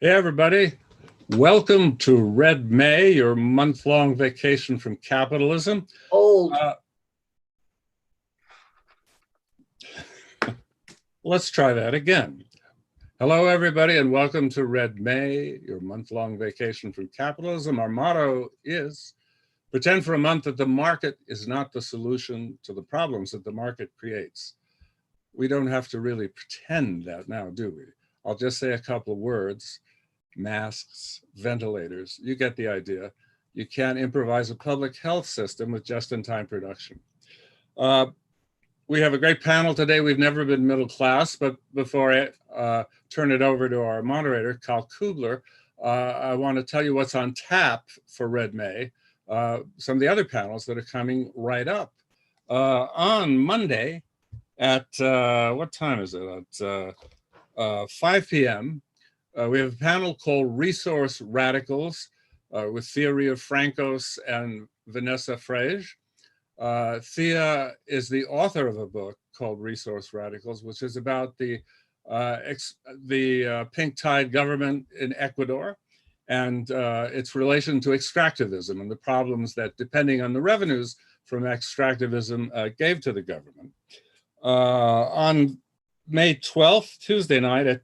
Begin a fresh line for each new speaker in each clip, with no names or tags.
Hey, everybody. Welcome to Red May, your month-long vacation from capitalism.
Old.
Let's try that again. Hello, everybody, and welcome to Red May, your month-long vacation from capitalism. Our motto is, pretend for a month that the market is not the solution to the problems that the market creates. We don't have to really pretend that now, do we? I'll just say a couple of words. Masks, ventilators, you get the idea. You can't improvise a public health system with just-in-time production. We have a great panel today. We've never been middle class, but before I turn it over to our moderator, Kyle Kugler, I want to tell you what's on tap for Red May, some of the other panels that are coming right up. On Monday at, what time is it? At 5 p.m., we have a panel called Resource Radicals with Thea Francos and Vanessa Frege. Thea is the author of a book called Resource Radicals, which is about the pink tide government in Ecuador and its relation to extractivism and the problems that, depending on the revenues from extractivism, gave to the government. On May 12th, Tuesday night at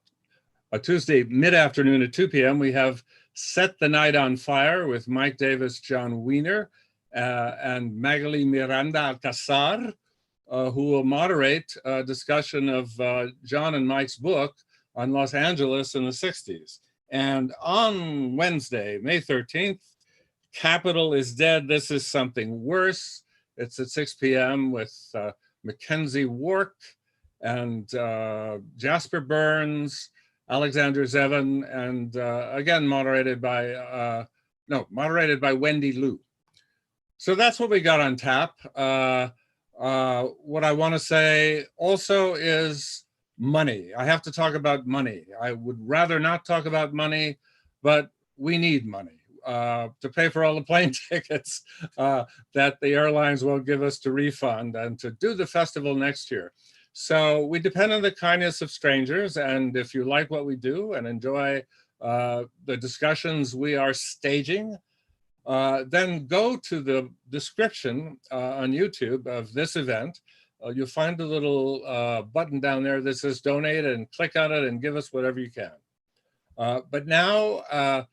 Tuesday mid-afternoon at 2 p.m., we have Set the Night on Fire with Mike Davis, John Wiener, and Magali Miranda Alcazar, who will moderate a discussion of John and Mike's book on Los Angeles in the 60s. And on Wednesday, May 13th, Capital is Dead, This is Something Worse. It's at 6 p.m. with Mackenzie Wark and Jasper Burns, Alexander Zevin, and again, moderated by Wendy Liu. So that's what we got on tap. What I want to say also is money. I have to talk about money. I would rather not talk about money, but we need money to pay for all the plane tickets that the airlines won't give us to refund and to do the festival next year. So we depend on the kindness of strangers, and if you like what we do and enjoy the discussions we are staging, then go to the description on YouTube of this event. You'll find a little button down there that says donate, and click on it and give us whatever you can. But now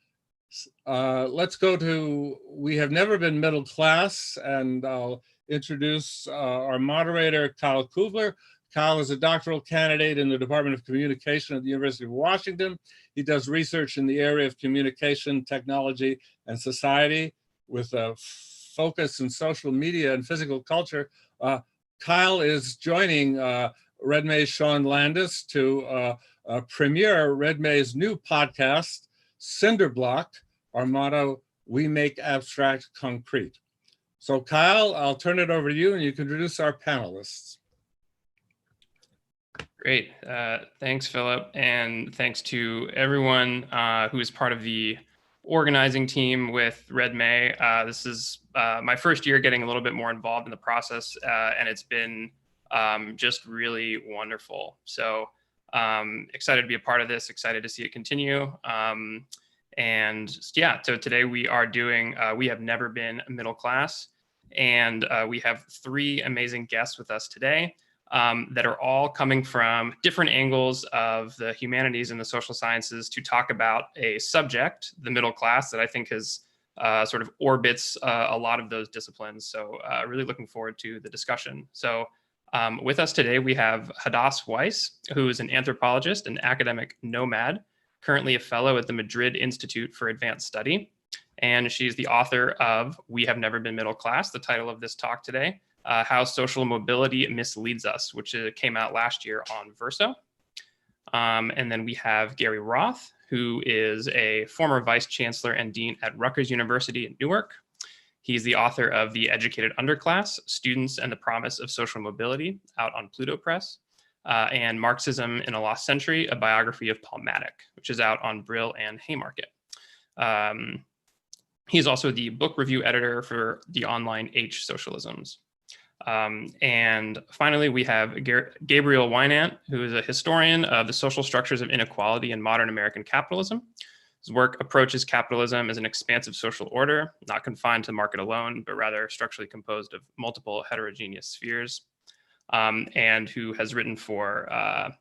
let's go to, we have never been middle class, and I'll introduce our moderator, Kyle Kugler. Kyle is a doctoral candidate in the Department of Communication at the University of Washington. He does research in the area of communication, technology, and society with a focus in social media and physical culture. Kyle is joining Red May's Sean Landis to premiere Red May's new podcast, Cinder Block, our motto, we make abstract concrete. So Kyle, I'll turn it over to you and you can introduce our panelists.
Great. Thanks, Philip. And thanks to everyone who is part of the organizing team with Red May. This is my first year getting a little bit more involved in the process, and it's been just really wonderful. So excited to be a part of this, excited to see it continue. And yeah, so today we are doing, we have never been middle class, and we have three amazing guests with us today. That are all coming from different angles of the humanities and the social sciences to talk about a subject, the middle class, that I think has sort of orbits a lot of those disciplines. So really looking forward to the discussion. So with us today, we have Hadas Weiss, who is an anthropologist and academic nomad, currently a fellow at the Madrid Institute for Advanced Study. And she's the author of We Have Never Been Middle Class, the title of this talk today. How Social Mobility Misleads Us, which came out last year on Verso. And then we have Gary Roth, who is a former vice chancellor and dean at Rutgers University in Newark. He's the author of The Educated Underclass, Students and the Promise of Social Mobility, out on Pluto Press, and Marxism in a Lost Century, a biography of Paul Maddock, which is out on Brill and Haymarket. He's also the book review editor for the online H Socialisms. And finally, we have Gabriel Winant, who is a historian of the social structures of inequality in modern American capitalism, His work approaches capitalism as an expansive social order, not confined to the market alone, but rather structurally composed of multiple heterogeneous spheres, and who has written for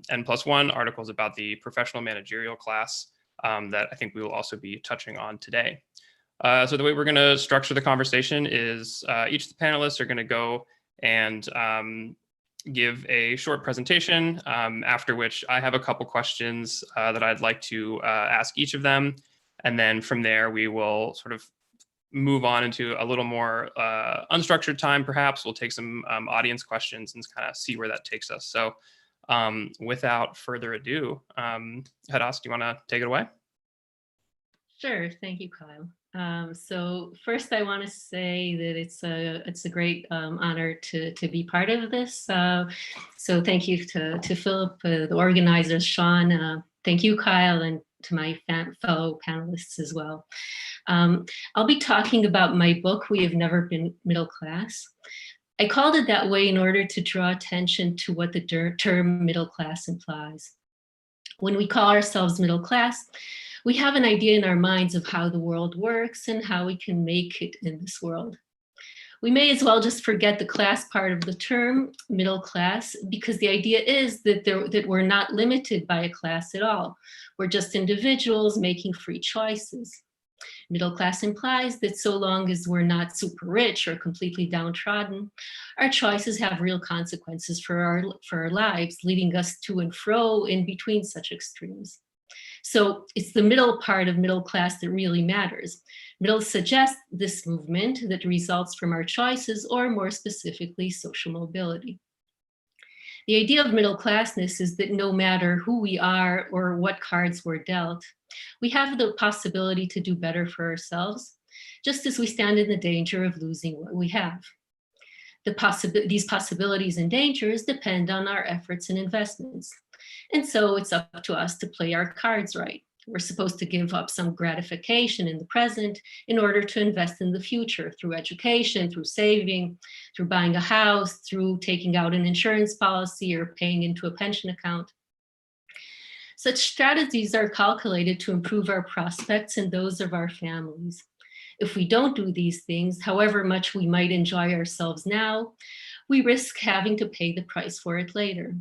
N+1 articles about the professional managerial class that I think we will also be touching on today. So the way we're going to structure the conversation is each of the panelists are going to go and give a short presentation, after which I have a couple questions that I'd like to ask each of them. And then from there, we will sort of move on into a little more unstructured time, perhaps. We'll take some audience questions and kind of see where that takes us. So without further ado, Hadas, do you want to take it away?
Sure. Thank you, Kyle. So first, I want to say that it's a great honor to be part of this. So thank you to Philip, the organizers, Sean. Thank you, Kyle, and to my fellow panelists as well. I'll be talking about my book, We Have Never Been Middle Class. I called it that way in order to draw attention to what the term middle class implies. When we call ourselves middle class, we have an idea in our minds of how the world works and how we can make it in this world. We may as well just forget the class part of the term, middle class, because the idea is that we're not limited by a class at all. We're just individuals making free choices. Middle class implies that so long as we're not super rich or completely downtrodden, our choices have real consequences for our lives, leading us to and fro in between such extremes. So it's the middle part of middle class that really matters. Middle suggests this movement that results from our choices, or more specifically, social mobility. The idea of middle classness is that no matter who we are or what cards we're dealt, we have the possibility to do better for ourselves, just as we stand in the danger of losing what we have. These possibilities and dangers depend on our efforts and investments. And so it's up to us to play our cards right. We're supposed to give up some gratification in the present in order to invest in the future through education, through saving, through buying a house, through taking out an insurance policy or paying into a pension account. Such strategies are calculated to improve our prospects and those of our families. If we don't do these things, however much we might enjoy ourselves now, we risk having to pay the price for it later.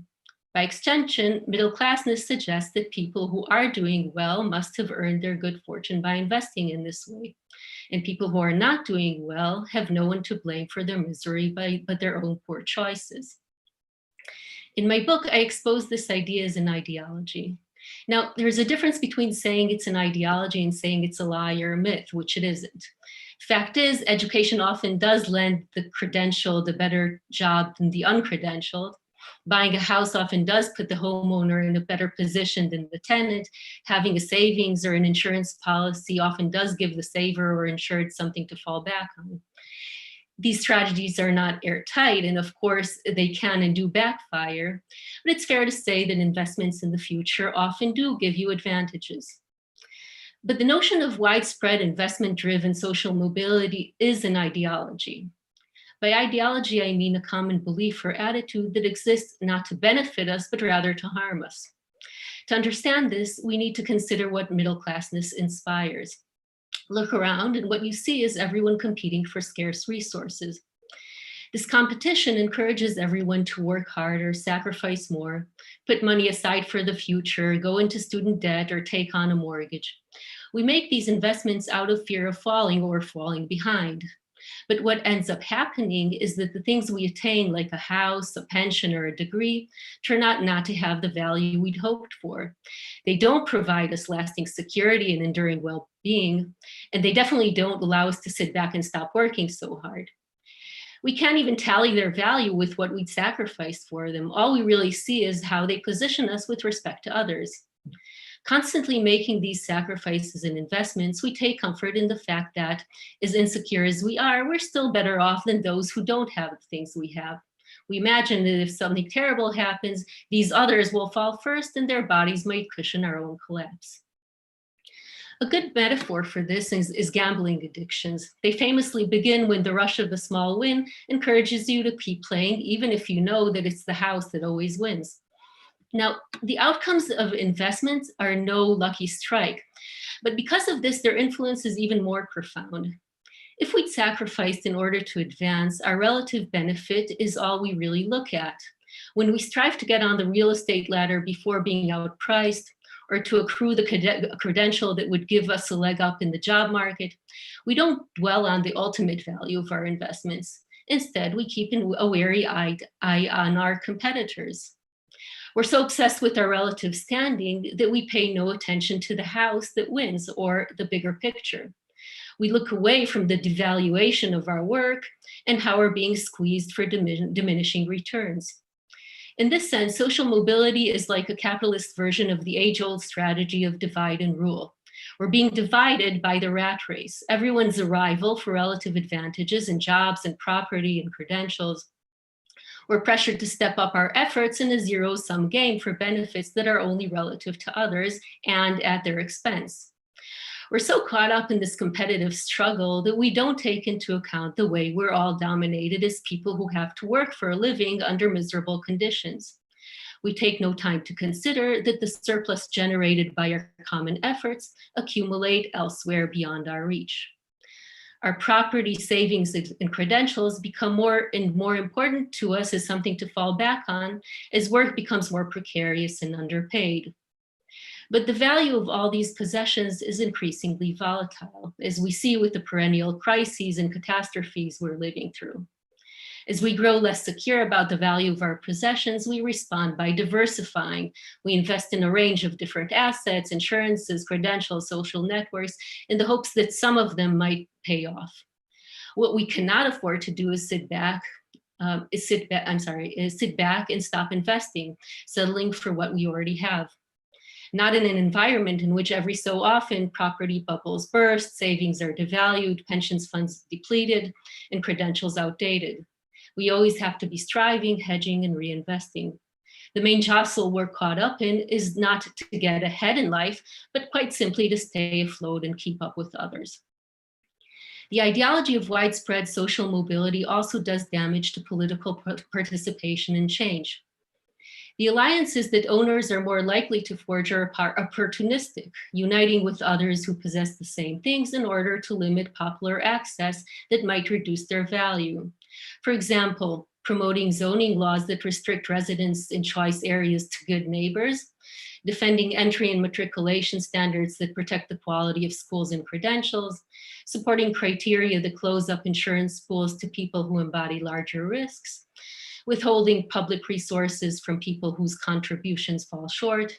By extension, middle classness suggests that people who are doing well must have earned their good fortune by investing in this way. And people who are not doing well have no one to blame for their misery but their own poor choices. In my book, I expose this idea as an ideology. Now, there's a difference between saying it's an ideology and saying it's a lie or a myth, which it isn't. Fact is, education often does lend the credentialed a better job than the uncredentialed. Buying a house often does put the homeowner in a better position than the tenant. Having a savings or an insurance policy often does give the saver or insured something to fall back on. These strategies are not airtight, and of course, they can and do backfire, but it's fair to say that investments in the future often do give you advantages. But the notion of widespread investment-driven social mobility is an ideology. By ideology, I mean a common belief or attitude that exists not to benefit us, but rather to harm us. To understand this, we need to consider what middle classness inspires. Look around, and what you see is everyone competing for scarce resources. This competition encourages everyone to work harder, sacrifice more, put money aside for the future, go into student debt, or take on a mortgage. We make these investments out of fear of falling or falling behind. But what ends up happening is that the things we attain, like a house, a pension, or a degree, turn out not to have the value we'd hoped for. They don't provide us lasting security and enduring well-being, and they definitely don't allow us to sit back and stop working so hard. We can't even tally their value with what we'd sacrificed for them. All we really see is how they position us with respect to others. Constantly making these sacrifices and investments, we take comfort in the fact that, as insecure as we are, we're still better off than those who don't have the things we have. We imagine that if something terrible happens, these others will fall first and their bodies might cushion our own collapse. A good metaphor for this is gambling addictions. They famously begin when the rush of a small win encourages you to keep playing, even if you know that it's the house that always wins. Now, the outcomes of investments are no lucky strike, but because of this, their influence is even more profound. If we'd sacrificed in order to advance, our relative benefit is all we really look at. When we strive to get on the real estate ladder before being outpriced, or to accrue the credential that would give us a leg up in the job market, we don't dwell on the ultimate value of our investments. Instead, we keep a wary eye on our competitors. We're so obsessed with our relative standing that we pay no attention to the house that wins or the bigger picture. We look away from the devaluation of our work and how we're being squeezed for diminishing returns. In this sense, social mobility is like a capitalist version of the age-old strategy of divide and rule. We're being divided by the rat race. Everyone's a rival for relative advantages in jobs and property and credentials. We're pressured to step up our efforts in a zero-sum game for benefits that are only relative to others and at their expense. We're so caught up in this competitive struggle that we don't take into account the way we're all dominated as people who have to work for a living under miserable conditions. We take no time to consider that the surplus generated by our common efforts accumulate elsewhere beyond our reach. Our property, savings, and credentials become more and more important to us as something to fall back on as work becomes more precarious and underpaid. But the value of all these possessions is increasingly volatile, as we see with the perennial crises and catastrophes we're living through. As we grow less secure about the value of our possessions, we respond by diversifying. We invest in a range of different assets, insurances, credentials, social networks, in the hopes that some of them might pay off. What we cannot afford to do is sit back and stop investing, settling for what we already have. Not in an environment in which every so often property bubbles burst, savings are devalued, pensions funds depleted, and credentials outdated. We always have to be striving, hedging, and reinvesting. The main jostle we're caught up in is not to get ahead in life, but quite simply to stay afloat and keep up with others. The ideology of widespread social mobility also does damage to political participation and change. The alliances that owners are more likely to forge are opportunistic, uniting with others who possess the same things in order to limit popular access that might reduce their value. For example, promoting zoning laws that restrict residents in choice areas to good neighbors, defending entry and matriculation standards that protect the quality of schools and credentials, supporting criteria that close up insurance pools to people who embody larger risks, withholding public resources from people whose contributions fall short.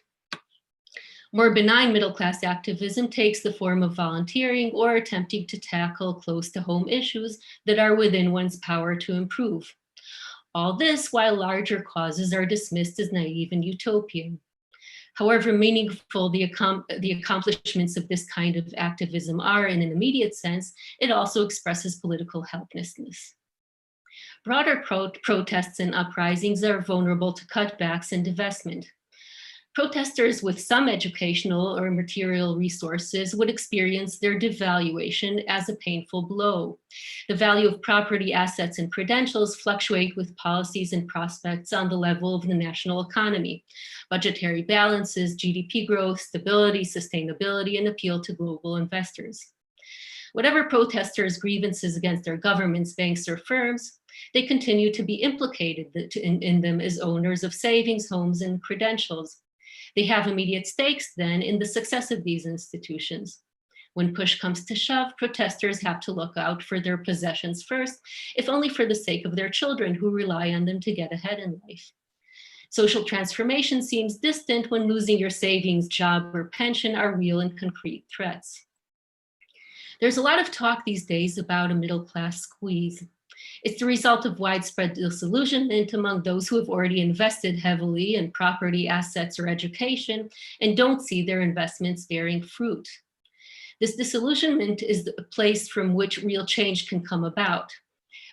More benign middle-class activism takes the form of volunteering or attempting to tackle close-to-home issues that are within one's power to improve. All this while larger causes are dismissed as naive and utopian. However meaningful the accomplishments of this kind of activism are in an immediate sense, it also expresses political helplessness. Broader protests and uprisings are vulnerable to cutbacks and divestment. Protesters with some educational or material resources would experience their devaluation as a painful blow. The value of property, assets, and credentials fluctuate with policies and prospects on the level of the national economy, budgetary balances, GDP growth, stability, sustainability, and appeal to global investors. Whatever protesters' grievances against their governments, banks, or firms, they continue to be implicated in them as owners of savings, homes, and credentials. They have immediate stakes then in the success of these institutions. When push comes to shove, protesters have to look out for their possessions first, if only for the sake of their children who rely on them to get ahead in life. Social transformation seems distant when losing your savings, job, or pension are real and concrete threats. There's a lot of talk these days about a middle-class squeeze. It's the result of widespread disillusionment among those who have already invested heavily in property, assets, or education and don't see their investments bearing fruit. This disillusionment is the place from which real change can come about.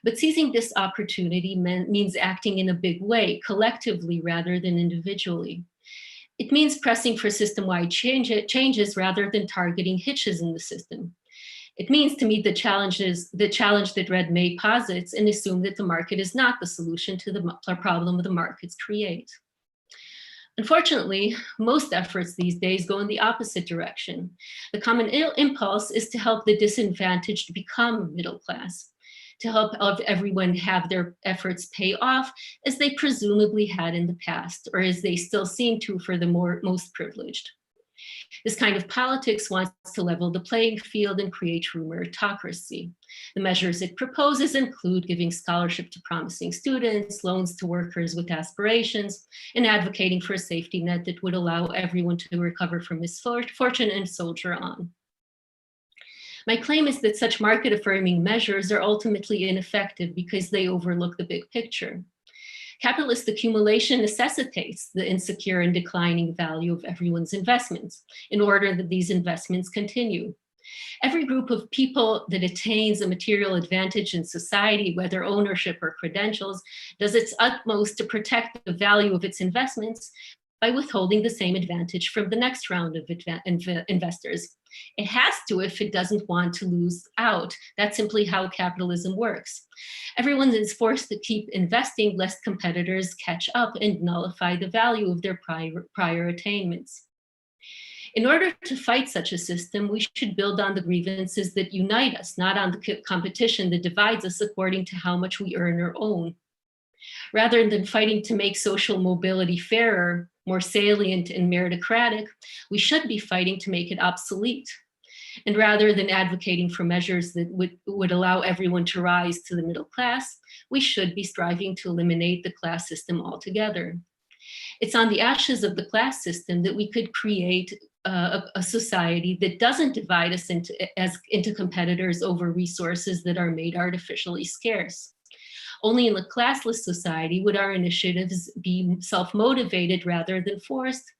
But seizing this opportunity means acting in a big way, collectively rather than individually. It means pressing for system-wide changes rather than targeting hitches in the system. It means to meet the challenge that Red May posits and assume that the market is not the solution to the problem the markets create. Unfortunately, most efforts these days go in the opposite direction. The common impulse is to help the disadvantaged become middle class, to help everyone have their efforts pay off as they presumably had in the past, or as they still seem to for the most privileged. This kind of politics wants to level the playing field and create true meritocracy. The measures it proposes include giving scholarship to promising students, loans to workers with aspirations, and advocating for a safety net that would allow everyone to recover from misfortune and soldier on. My claim is that such market-affirming measures are ultimately ineffective because they overlook the big picture. Capitalist accumulation necessitates the insecure and declining value of everyone's investments in order that these investments continue. Every group of people that attains a material advantage in society, whether ownership or credentials, does its utmost to protect the value of its investments by withholding the same advantage from the next round of investors. It has to if it doesn't want to lose out. That's simply how capitalism works. Everyone is forced to keep investing lest competitors catch up and nullify the value of their prior attainments. In order to fight such a system, we should build on the grievances that unite us, not on the competition that divides us according to how much we earn or own. Rather than fighting to make social mobility fairer, more salient and meritocratic, we should be fighting to make it obsolete. And rather than advocating for measures that would allow everyone to rise to the middle class, we should be striving to eliminate the class system altogether. It's on the ashes of the class system that we could create a society that doesn't divide us into competitors over resources that are made artificially scarce. Only in a classless society would our initiatives be self-motivated rather than forced.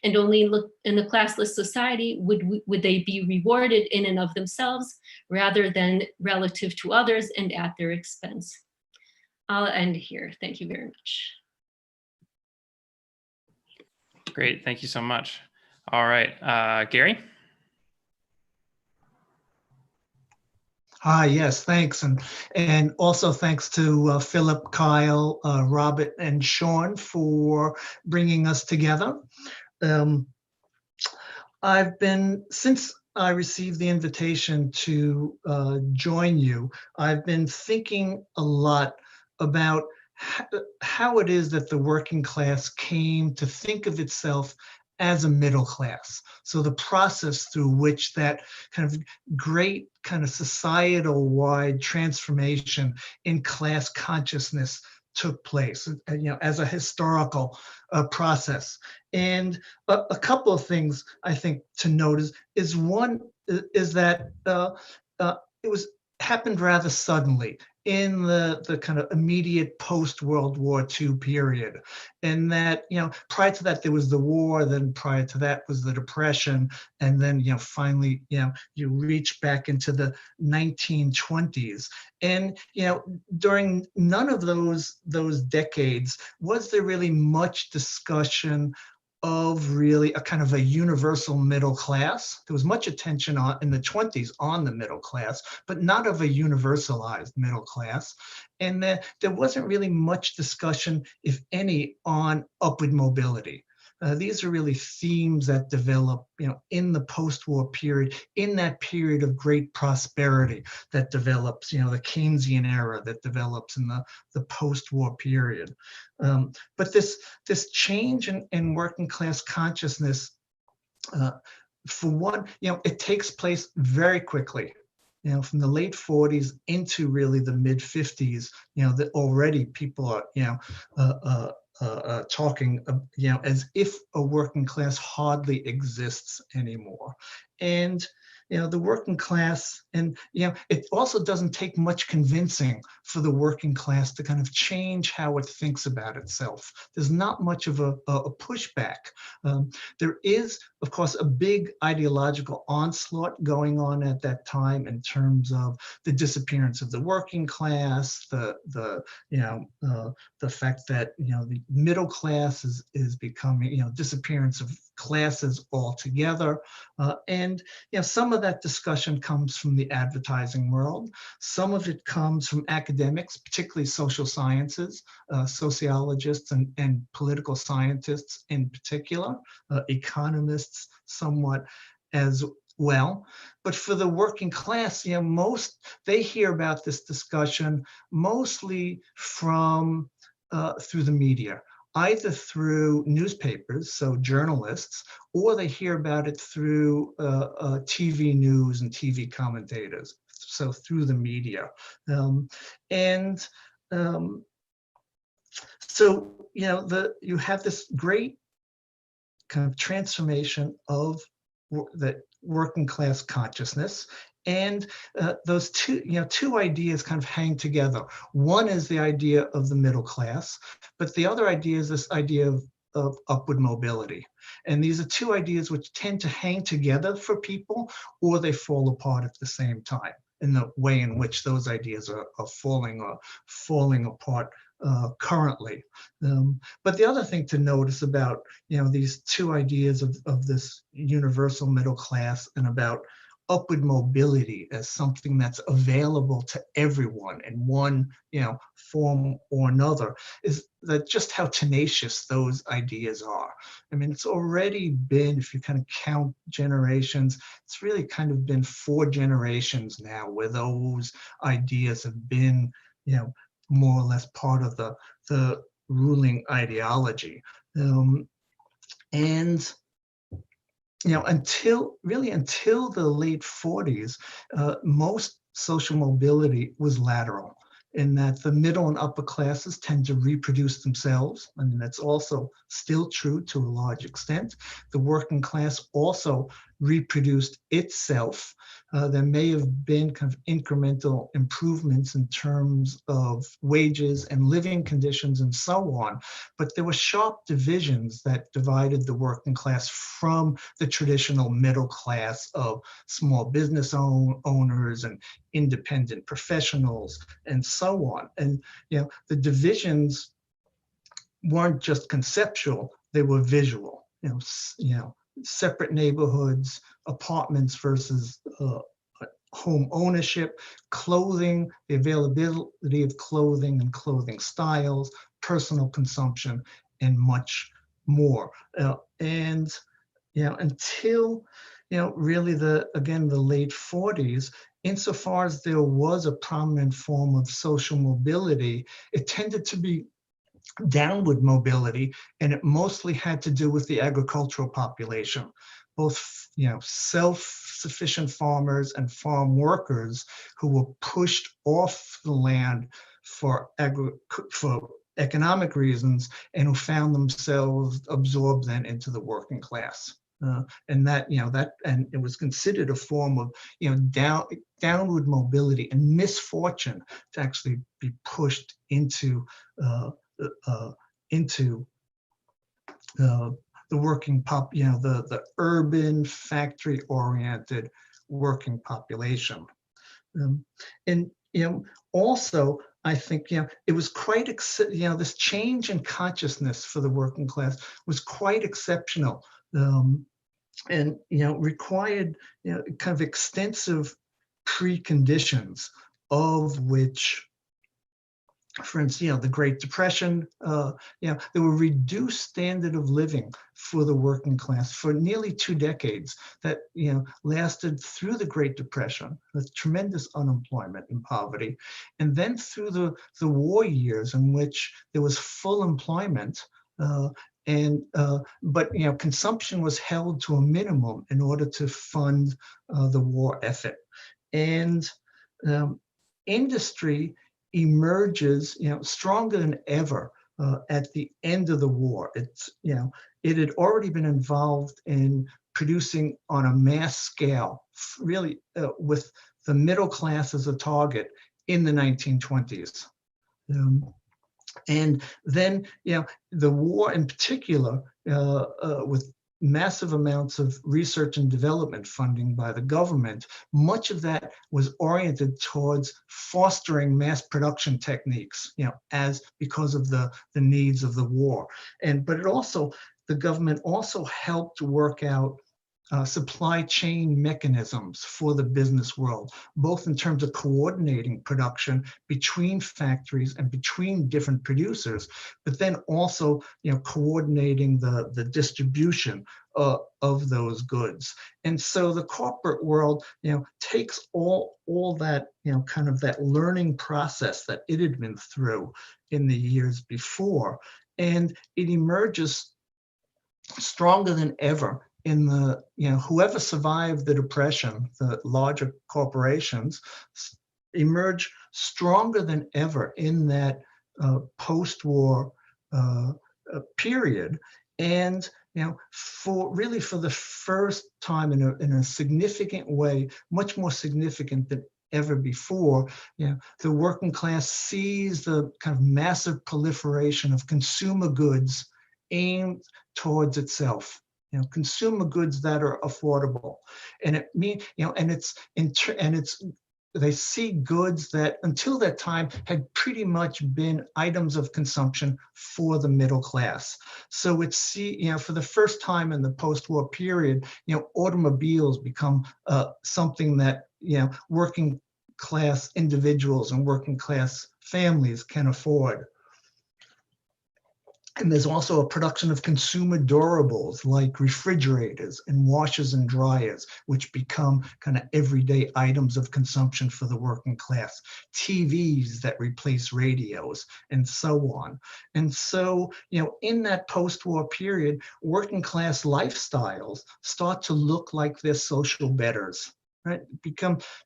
And only in a classless society would they be rewarded in and of themselves rather than relative to others and at their expense. I'll end here. Thank you very much.
Great, thank you so much. All right, Gary?
Hi, yes, thanks. And also thanks to Philip, Kyle, Robert, and Sean for bringing us together. Since I received the invitation to join you, I've been thinking a lot about how it is that the working class came to think of itself as a middle class. So the process through which that kind of great kind of societal wide transformation in class consciousness took place, as a historical process. And a couple of things I think to note is one is that it happened rather suddenly in the kind of immediate post-World War II period. And that, prior to that, there was the war, then prior to that was the Depression, and then, finally, you reach back into the 1920s. And, during none of those decades was there really much discussion of really a kind of a universal middle class. There was much attention in the 20s on the middle class, but not of a universalized middle class. And there wasn't really much discussion, if any, on upward mobility. These are really themes that develop, in the post-war period, in that period of great prosperity that develops, the Keynesian era that develops in the post-war period. But this change in working class consciousness, for one, it takes place very quickly. From the late 40s into really the mid 50s, that already people are, talking, as if a working class hardly exists anymore. And, the working class, and, it also doesn't take much convincing for the working class to kind of change how it thinks about itself. There's not much of a pushback. There is, of course, a big ideological onslaught going on at that time in terms of the disappearance of the working class, the fact that, the middle class is becoming, disappearance of classes altogether. And some of that discussion comes from the advertising world. Some of it comes from academics, particularly social sciences, sociologists and political scientists in particular, economists somewhat as well. But for the working class, they hear about this discussion mostly from through the media, either through newspapers, so journalists, or they hear about it through TV news and TV commentators, so through the media. So you have this great kind of transformation of the working class consciousness, and those two ideas kind of hang together. One is the idea of the middle class, but the other idea is this idea of upward mobility. And these are two ideas which tend to hang together for people, or they fall apart at the same time, in the way in which those ideas are falling apart currently. But the other thing to notice about these two ideas of this universal middle class and about upward mobility as something that's available to everyone in one form or another is that just how tenacious those ideas are. I mean, it's already been, if you kind of count generations, it's really kind of been 4 generations now where those ideas have been more or less part of the ruling ideology. And until the late 40s, most social mobility was lateral, in that the middle and upper classes tend to reproduce themselves. I mean, that's also still true to a large extent. The working class also reproduced itself. There may have been kind of incremental improvements in terms of wages and living conditions and so on, but there were sharp divisions that divided the working class from the traditional middle class of small business owners and independent professionals and so on. And the divisions weren't just conceptual, they were visual. Separate neighborhoods, apartments versus home ownership, clothing, the availability of clothing and clothing styles, personal consumption, and much more. And until really the late 40s, insofar as there was a prominent form of social mobility, it tended to be downward mobility, and it mostly had to do with the agricultural population, both self-sufficient farmers and farm workers who were pushed off the land for economic reasons and who found themselves absorbed then into the working class. And and it was considered a form of downward mobility and misfortune to actually be pushed into the working the urban factory-oriented working population. And also I think it was quite this change in consciousness for the working class was quite exceptional, and required kind of extensive preconditions, of which, for instance, the Great Depression, there were reduced standard of living for the working class for nearly 2 decades that, lasted through the Great Depression with tremendous unemployment and poverty, and then through the war years in which there was full employment, but consumption was held to a minimum in order to fund the war effort. And industry emerges, stronger than ever at the end of the war. It had already been involved in producing on a mass scale, really with the middle class as a target in the 1920s. And then, the war in particular, with massive amounts of research and development funding by the government, much of that was oriented towards fostering mass production techniques, because of the needs of the war. But it also the government also helped work out supply chain mechanisms for the business world, both in terms of coordinating production between factories and between different producers, but then also, coordinating the distribution of those goods. And so the corporate world, takes all that, kind of that learning process that it had been through in the years before, and it emerges stronger than ever in the, whoever survived the Depression, the larger corporations, emerge stronger than ever in that post-war period. And, for the first time in a significant way, much more significant than ever before, the working class sees the kind of massive proliferation of consumer goods aimed towards itself. Consumer goods that are affordable, and it means, they see goods that until that time had pretty much been items of consumption for the middle class. So it's, for the first time in the post-war period, automobiles become something that, working class individuals and working class families can afford. And there's also a production of consumer durables like refrigerators and washers and dryers, which become kind of everyday items of consumption for the working class, TVs that replace radios, and so on. And so, in that post-war period, working class lifestyles start to look like they're social betters. Right,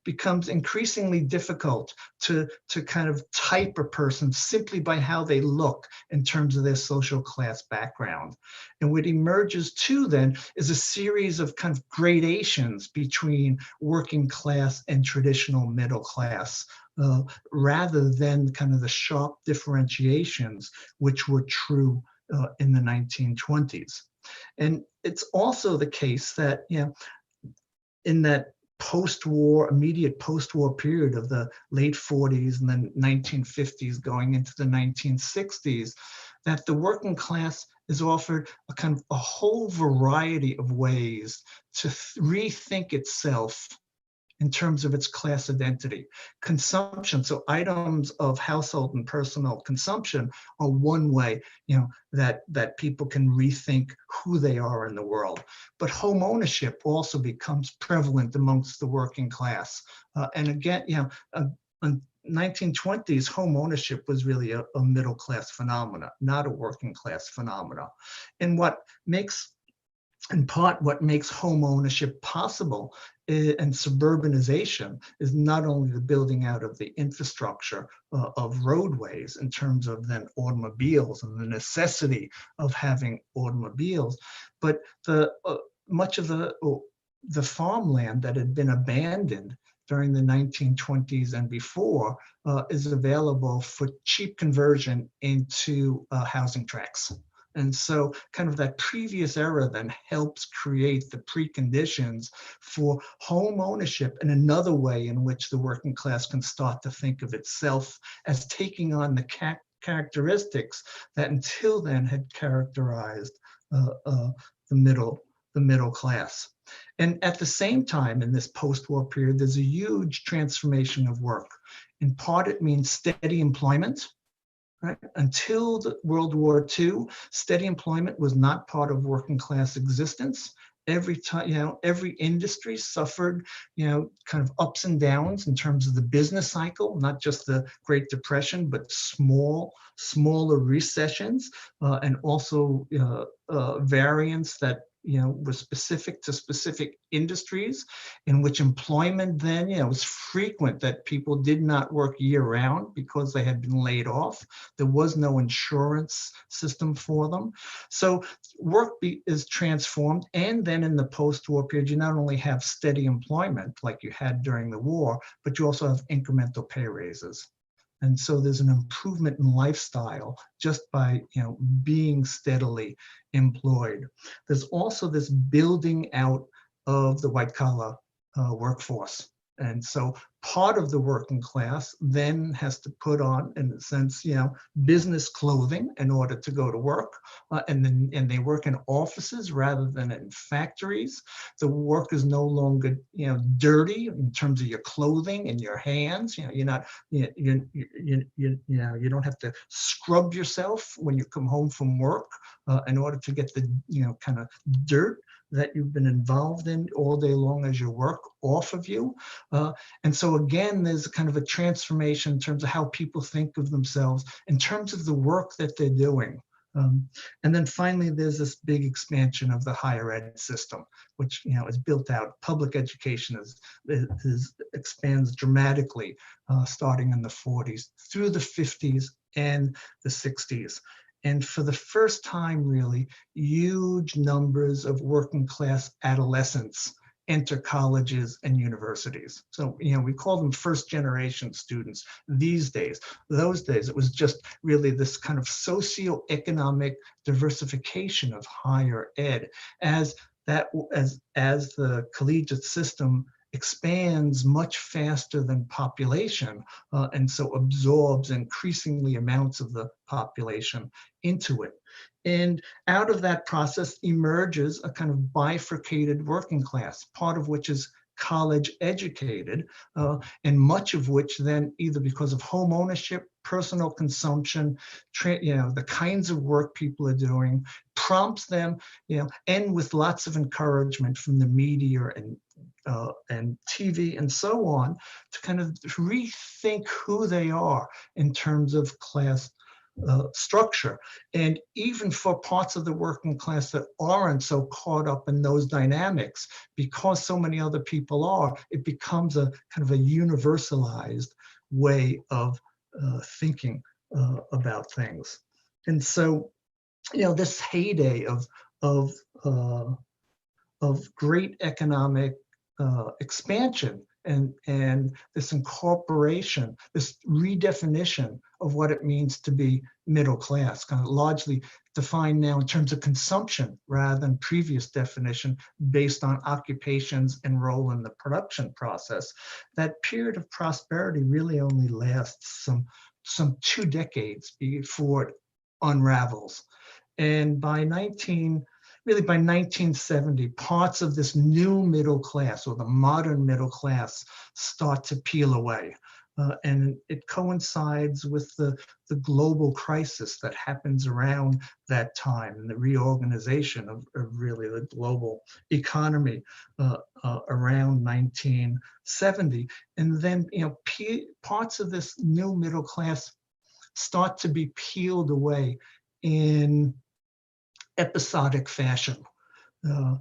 becomes increasingly difficult to kind of type a person simply by how they look in terms of their social class background. And what emerges too then is a series of kind of gradations between working class and traditional middle class, rather than kind of the sharp differentiations which were true in the 1920s. And it's also the case that, in that immediate post-war period of the late 40s and then 1950s going into the 1960s, that the working class is offered a kind of a whole variety of ways to rethink itself in terms of its class identity. Consumption, so items of household and personal consumption are one way, that people can rethink who they are in the world. But home ownership also becomes prevalent amongst the working class. And again, in 1920s, home ownership was really a middle class phenomena, not a working class phenomena. And in part, what makes home ownership possible and suburbanization is not only the building out of the infrastructure of roadways in terms of then automobiles and the necessity of having automobiles, but much of the farmland that had been abandoned during the 1920s and before is available for cheap conversion into housing tracts. And so kind of that previous era then helps create the preconditions for home ownership and another way in which the working class can start to think of itself as taking on the characteristics that until then had characterized the middle class. And at the same time, in this post-war period, there's a huge transformation of work. In part, it means steady employment. Right? Until World War II, steady employment was not part of working class existence. Every time, every industry suffered, kind of ups and downs in terms of the business cycle, not just the Great Depression, but smaller recessions, and also variants that was specific to specific industries, in which employment then, was frequent, that people did not work year round because they had been laid off. There was no insurance system for them. So work is transformed. And then in the post-war period, you not only have steady employment like you had during the war, but you also have incremental pay raises. And so there's an improvement in lifestyle just by being steadily employed. There's also this building out of the white collar workforce. And so part of the working class then has to put on, in a sense, business clothing in order to go to work, and they work in offices rather than in factories. The work is no longer, dirty in terms of your clothing and your hands. You're not, you don't have to scrub yourself when you come home from work in order to get the, kind of dirt that you've been involved in all day long as you work off of you. And so again, there's kind of a transformation in terms of how people think of themselves in terms of the work that they're doing. And then finally, there's this big expansion of the higher ed system, which is built out. Public education expands dramatically, starting in the 40s through the 50s and the 60s. And for the first time, really, huge numbers of working class adolescents enter colleges and universities. So, we call them first generation students these days. Those days, it was just really this kind of socioeconomic diversification of higher ed as the collegiate system expands much faster than population, and so absorbs increasingly amounts of the population into it. And out of that process emerges a kind of bifurcated working class, part of which is college educated, and much of which then, either because of home ownership, personal consumption, the kinds of work people are doing, prompts them, and with lots of encouragement from the media and TV and so on, to kind of rethink who they are in terms of class structure. And even for parts of the working class that aren't so caught up in those dynamics, because so many other people are, it becomes a kind of a universalized way of thinking about things. And so, this heyday of great economic expansion and this incorporation, this redefinition of what it means to be middle class, kind of largely defined now in terms of consumption rather than previous definition based on occupations and role in the production process. That period of prosperity really only lasts some 2 decades before it unravels. And by 1970, parts of this new middle class, or the modern middle class, start to peel away. And it coincides with the global crisis that happens around that time, and the reorganization of really the global economy around 1970. And then, parts of this new middle class start to be peeled away in episodic fashion. The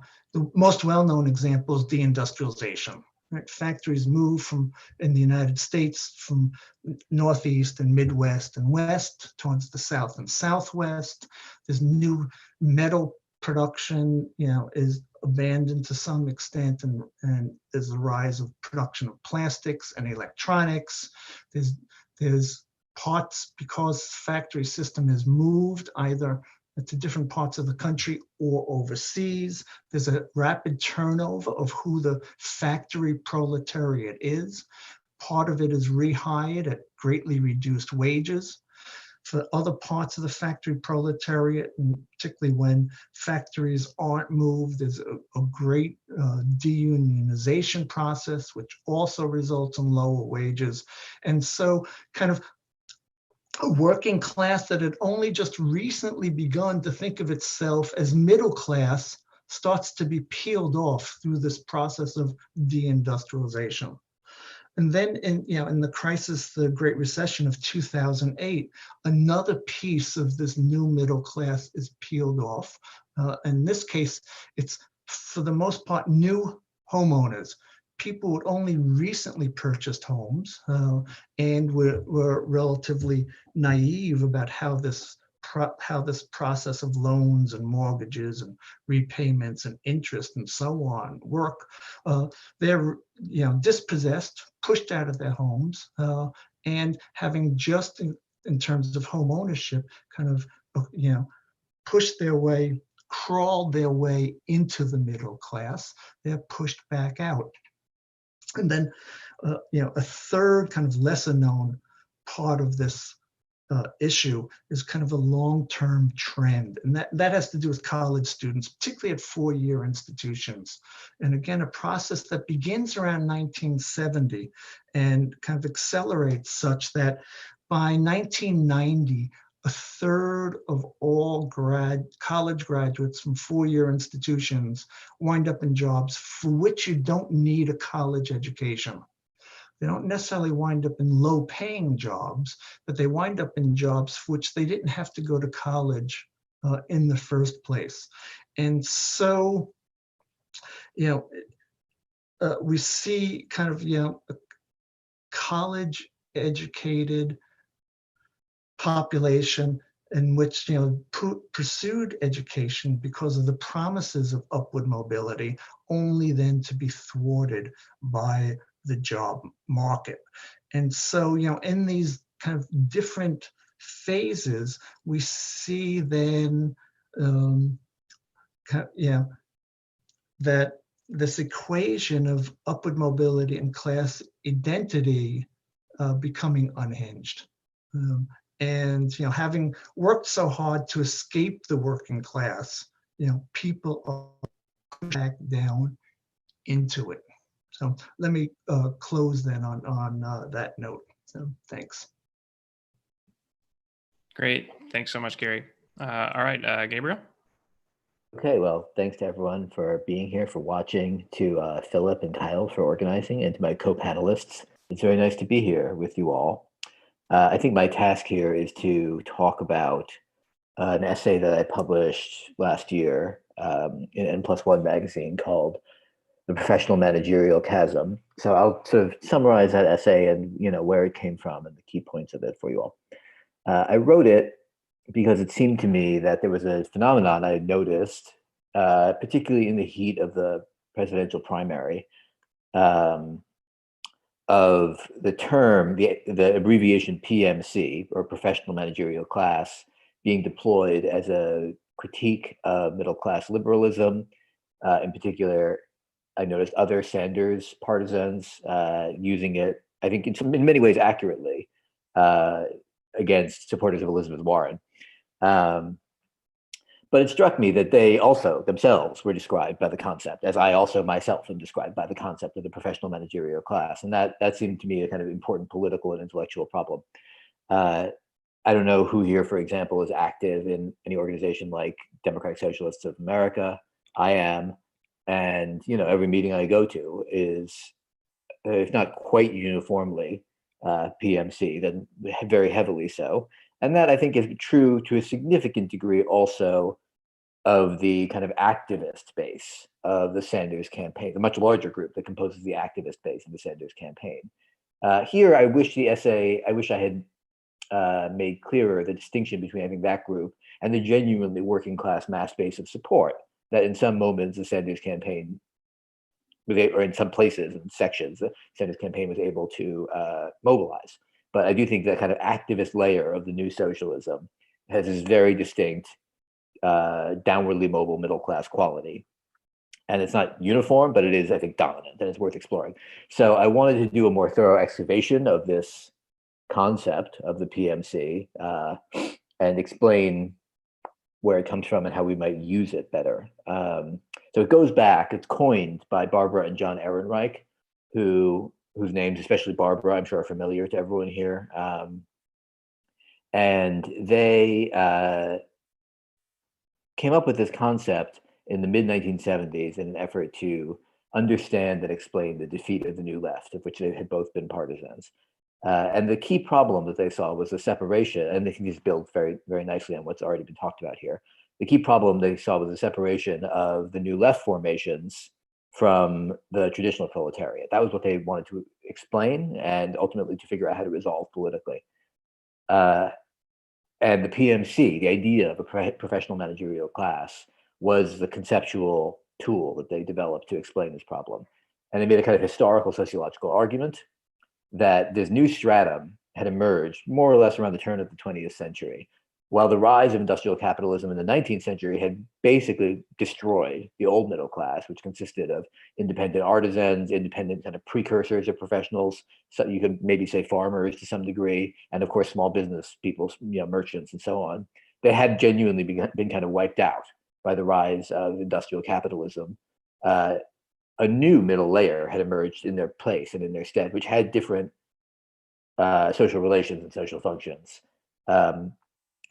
most well-known example is deindustrialization. Right? Factories move in the United States from Northeast and Midwest and West towards the South and Southwest. There's new metal production, is abandoned to some extent, and there's the rise of production of plastics and electronics. There's parts, because factory system has moved either to different parts of the country or overseas. There's a rapid turnover of who the factory proletariat is. Part of it is rehired at greatly reduced wages. For other parts of the factory proletariat, and particularly when factories aren't moved, there's a great deunionization process, which also results in lower wages. And so kind of a working class that had only just recently begun to think of itself as middle class starts to be peeled off through this process of deindustrialization. And then in the crisis, the Great Recession of 2008, another piece of this new middle class is peeled off. In this case, it's for the most part new homeowners, people who only recently purchased homes and were relatively naive about how this process of loans and mortgages and repayments and interest and so on work. They're dispossessed, pushed out of their homes, and having just in terms of home ownership, kind of pushed their way, crawled their way into the middle class. They're pushed back out. And then a third kind of lesser known part of this issue is kind of a long-term trend. And that has to do with college students, particularly at four-year institutions. And again, a process that begins around 1970 and kind of accelerates such that by 1990, a third of all college graduates from four-year institutions wind up in jobs for which you don't need a college education. They don't necessarily wind up in low-paying jobs, but they wind up in jobs for which they didn't have to go to college in the first place. And so, we see kind of, a college-educated population in which, pursued education because of the promises of upward mobility, only then to be thwarted by the job market. And so, in these kind of different phases, we see then, that this equation of upward mobility and class identity becoming unhinged. And having worked so hard to escape the working class, people are pushed back down into it. So let me close then on that note. So thanks.
Great. Thanks so much, Gary. All right, Gabriel.
Okay, well, thanks to everyone for being here, for watching, to Philip and Kyle for organizing, and to my co-panelists. It's very nice to be here with you all. I think my task here is to talk about an essay that I published last year in N+1 magazine called The Professional-Managerial Chasm. So I'll sort of summarize that essay and where it came from and the key points of it for you all. I wrote it because it seemed to me that there was a phenomenon I had noticed, particularly in the heat of the presidential primary, of the term, the abbreviation PMC, or professional managerial class, being deployed as a critique of middle-class liberalism. In particular, I noticed other Sanders partisans using it, I think in many ways accurately, against supporters of Elizabeth Warren. But it struck me that they also themselves were described by the concept, as I also myself am described by the concept of the professional managerial class. And that seemed to me a kind of important political and intellectual problem. I don't know who here, for example, is active in any organization like Democratic Socialists of America. I am. And every meeting I go to is, if not quite uniformly, PMC, then very heavily so. And that I think is true to a significant degree also of the kind of activist base of the Sanders campaign, the much larger group that composes the activist base of the Sanders campaign. Here, I wish I had made clearer the distinction between, I think, that group and the genuinely working class mass base of support that in some moments the Sanders campaign, or in some places and sections, the Sanders campaign was able to mobilize. But I do think that kind of activist layer of the new socialism has this very distinct downwardly mobile middle class quality. And it's not uniform, but it is, I think, dominant, and it's worth exploring. So I wanted to do a more thorough excavation of this concept of the PMC and explain where it comes from and how we might use it better. So it goes back, it's coined by Barbara and John Ehrenreich, whose names, especially Barbara, I'm sure are familiar to everyone here. And they came up with this concept in the mid-1970s in an effort to understand and explain the defeat of the New Left, of which they had both been partisans. And the key problem that they saw was the separation, and they can just build very, very nicely on what's already been talked about here. The key problem they saw was the separation of the New Left formations from the traditional proletariat. That was what they wanted to explain and ultimately to figure out how to resolve politically. And the PMC, the idea of a professional managerial class, was the conceptual tool that they developed to explain this problem. And they made a kind of historical sociological argument that this new stratum had emerged more or less around the turn of the 20th century while the rise of industrial capitalism in the 19th century had basically destroyed the old middle class, which consisted of independent artisans, independent kind of precursors of professionals. So you could maybe say farmers to some degree, and of course, small business people, merchants and so on. They had genuinely been kind of wiped out by the rise of industrial capitalism. A new middle layer had emerged in their place and in their stead, which had different social relations and social functions.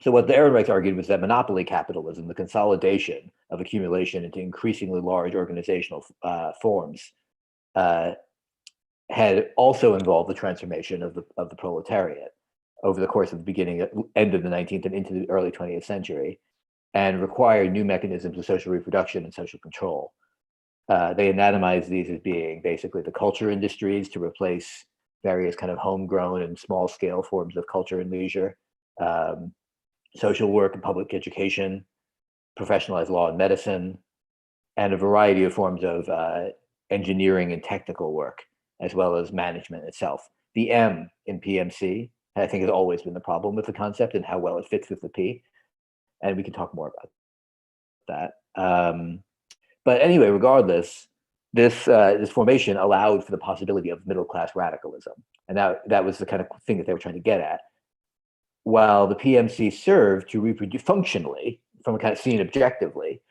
So what the Ehrenreichs argued was that monopoly capitalism, the consolidation of accumulation into increasingly large organizational forms, had also involved the transformation of the proletariat over the course of the end of the 19th and into the early 20th century, and required new mechanisms of social reproduction and social control. They anatomized these as being basically the culture industries to replace various kind of homegrown and small scale forms of culture and leisure, social work and public education, professionalized law and medicine, and a variety of forms of engineering and technical work, as well as management itself. The M in PMC, I think, has always been the problem with the concept and how well it fits with the P. And we can talk more about that. But anyway, regardless, this formation allowed for the possibility of middle-class radicalism. And that was the kind of thing that they were trying to get at. While the PMC served to reproduce functionally, from a kind of seen objectively,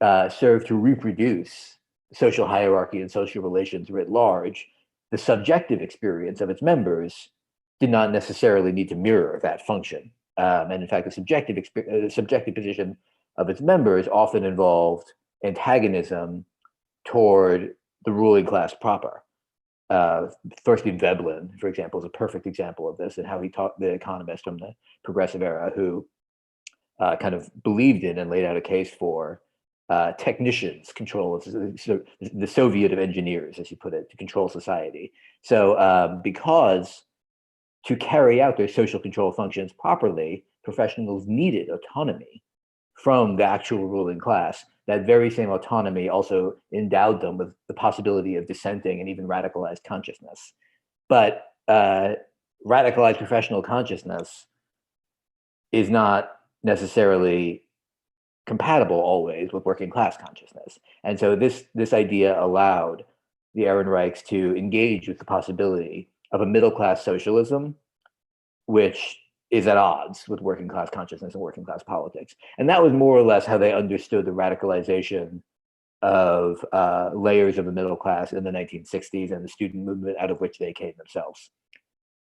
served to reproduce social hierarchy and social relations writ large, the subjective experience of its members did not necessarily need to mirror that function. And in fact, the subjective position of its members often involved antagonism toward the ruling class proper. Thorstein Veblen, for example, is a perfect example of this, and how he taught the economist from the progressive era who kind of believed in and laid out a case for technicians' control of the Soviet of engineers, as he put it, to control society. So because to carry out their social control functions properly, professionals needed autonomy from the actual ruling class. That very same autonomy also endowed them with the possibility of dissenting and even radicalized consciousness. But radicalized professional consciousness is not necessarily compatible always with working class consciousness. And so this idea allowed the Ehrenreichs to engage with the possibility of a middle class socialism, which is at odds with working class consciousness and working class politics. And that was more or less how they understood the radicalization of layers of the middle class in the 1960s and the student movement out of which they came themselves.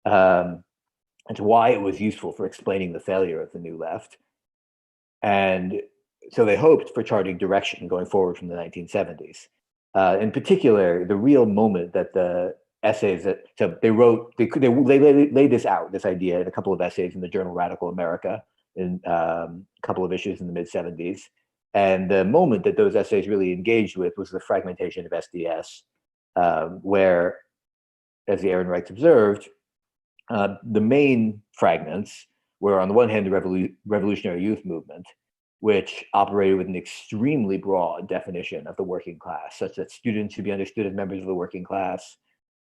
It's why it was useful for explaining the failure of the New Left. And so they hoped for charting direction going forward from the 1970s. In particular, the real moment that the essays that so they wrote, they laid this out, this idea, in a couple of essays in the journal Radical America, in a couple of issues in the mid-70s. And the moment that those essays really engaged with was the fragmentation of SDS, where, as the Ehrenreichs observed, the main fragments were, on the one hand, the revolutionary youth movement, which operated with an extremely broad definition of the working class, such that students should be understood as members of the working class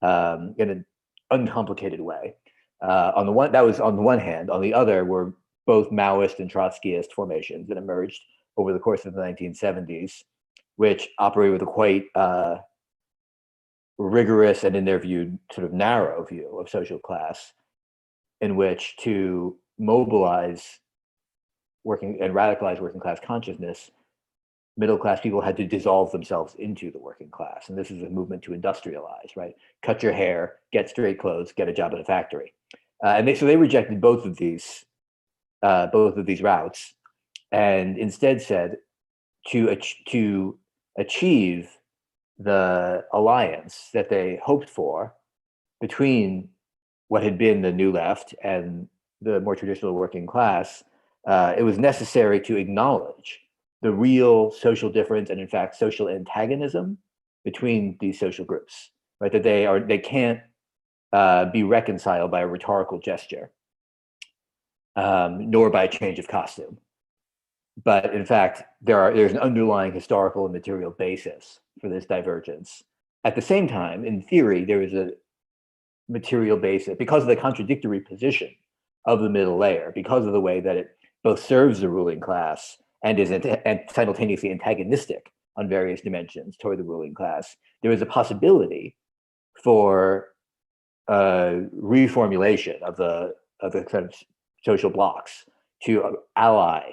in an uncomplicated way. That was on the one hand. On the other were both Maoist and Trotskyist formations that emerged over the course of the 1970s, which operated with a quite rigorous and, in their view, sort of narrow view of social class, in which to mobilize working and radicalize working class consciousness, middle class people had to dissolve themselves into the working class. And this is a movement to industrialize, right? Cut your hair, get straight clothes, get a job in a factory. So they rejected both of these routes, and instead said to achieve the alliance that they hoped for between what had been the New Left and the more traditional working class, it was necessary to acknowledge the real social difference and, in fact, social antagonism between these social groups, right? That they can't be reconciled by a rhetorical gesture, nor by a change of costume. But in fact, there's an underlying historical and material basis for this divergence. At the same time, in theory, there is a material basis because of the contradictory position of the middle layer, because of the way that it both serves the ruling class and is and simultaneously antagonistic on various dimensions toward the ruling class, there is a possibility for reformulation of the kind of social blocks to ally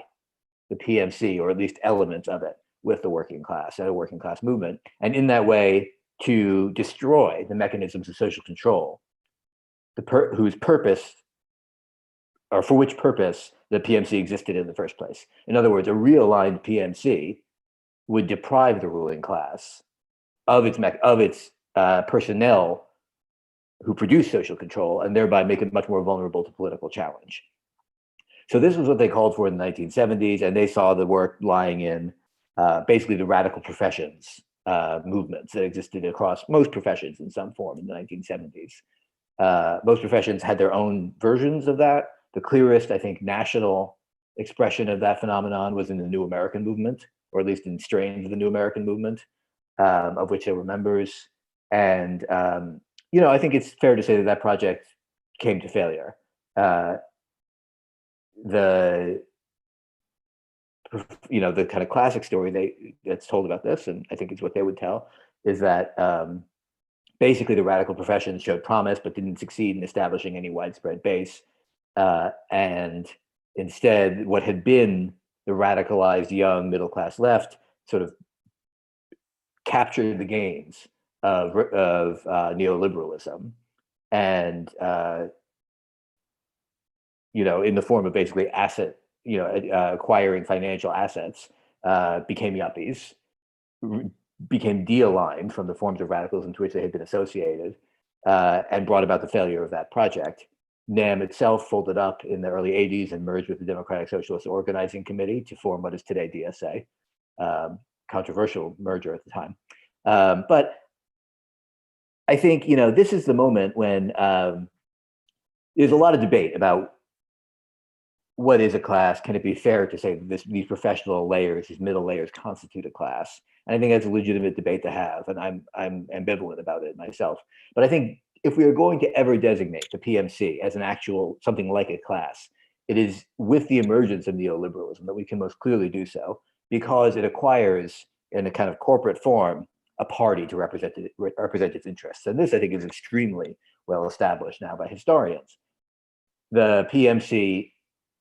the PMC, or at least elements of it, with the working class and a working class movement, and in that way to destroy the mechanisms of social control, whose purpose, or for which purpose, the PMC existed in the first place. In other words, a realigned PMC would deprive the ruling class of its personnel who produce social control, and thereby make it much more vulnerable to political challenge. So this was what they called for in the 1970s, and they saw the work lying in basically the radical professions movements that existed across most professions in some form in the 1970s. Most professions had their own versions of that. The clearest, I think, national expression of that phenomenon was in the New American Movement, or at least in strains of the New American Movement, of which there were members. And I think it's fair to say that project came to failure. The kind of classic story that's told about this, and I think it's what they would tell, is that basically the radical professions showed promise but didn't succeed in establishing any widespread base. And instead, what had been the radicalized young middle class left sort of captured the gains of neoliberalism, and in the form of basically acquiring financial assets, became yuppies, became de-aligned from the forms of radicalism to which they had been associated, and brought about the failure of that project. NAM itself folded up in the early 80s and merged with the Democratic Socialist Organizing Committee to form what is today DSA. Controversial merger at the time. But I think, this is the moment when there's a lot of debate about what is a class. Can it be fair to say that these professional layers, these middle layers, constitute a class? And I think that's a legitimate debate to have, and I'm ambivalent about it myself. But I think if we are going to ever designate the PMC as an actual, something like a class, it is with the emergence of neoliberalism that we can most clearly do so, because it acquires, in a kind of corporate form, a party to represent its interests. And this, I think, is extremely well established now by historians. The PMC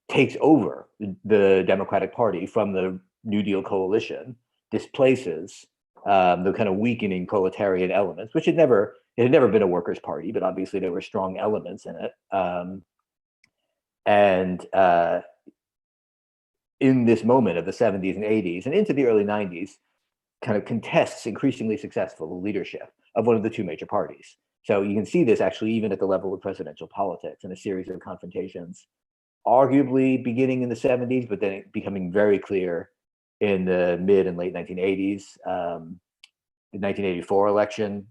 takes over the Democratic Party from the New Deal coalition, displaces the kind of weakening proletarian elements, which it had never been a workers' party, but obviously there were strong elements in it. In this moment of the 70s and 80s and into the early 90s, kind of contests increasingly successful leadership of one of the two major parties. So you can see this actually even at the level of presidential politics in a series of confrontations, arguably beginning in the 70s, but then becoming very clear in the mid and late 1980s. The 1984 election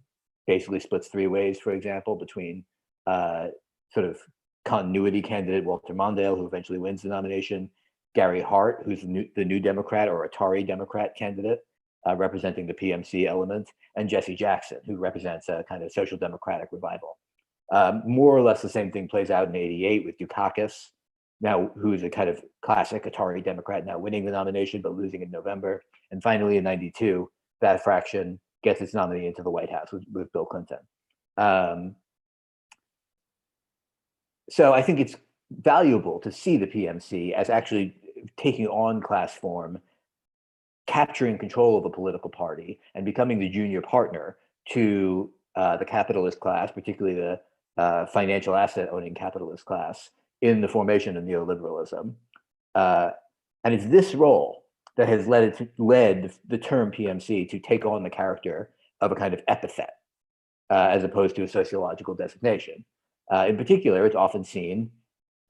basically splits three ways, for example, between sort of continuity candidate Walter Mondale, who eventually wins the nomination, Gary Hart, who's the New Democrat or Atari Democrat candidate, representing the PMC element, and Jesse Jackson, who represents a kind of social democratic revival. More or less the same thing plays out in '88 with Dukakis, now who's a kind of classic Atari Democrat, now winning the nomination but losing in November. And finally in '92, that fraction gets its nominee into the White House with Bill Clinton. So I think it's valuable to see the PMC as actually taking on class form, capturing control of a political party, and becoming the junior partner to the capitalist class, particularly the financial asset owning capitalist class, in the formation of neoliberalism. And it's this role that has led the term PMC to take on the character of a kind of epithet, as opposed to a sociological designation. In particular, it's often seen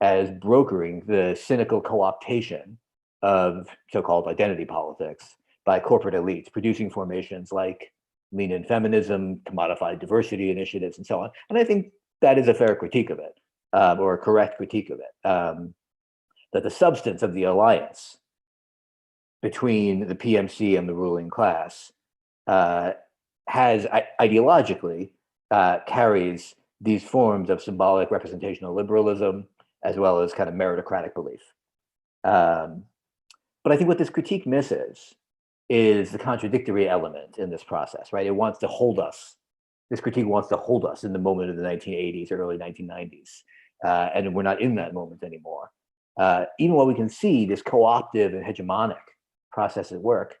as brokering the cynical co-optation of so-called identity politics by corporate elites, producing formations like lean-in feminism, commodified diversity initiatives, and so on. And I think that is a fair critique of it, or a correct critique of it, that the substance of the alliance between the PMC and the ruling class has ideologically carries these forms of symbolic representational liberalism, as well as kind of meritocratic belief. But I think what this critique misses is the contradictory element in this process, right? It wants to hold us. This critique wants to hold us in the moment of the 1980s or early 1990s. And we're not in that moment anymore. Even while we can see this co-optive and hegemonic process at work,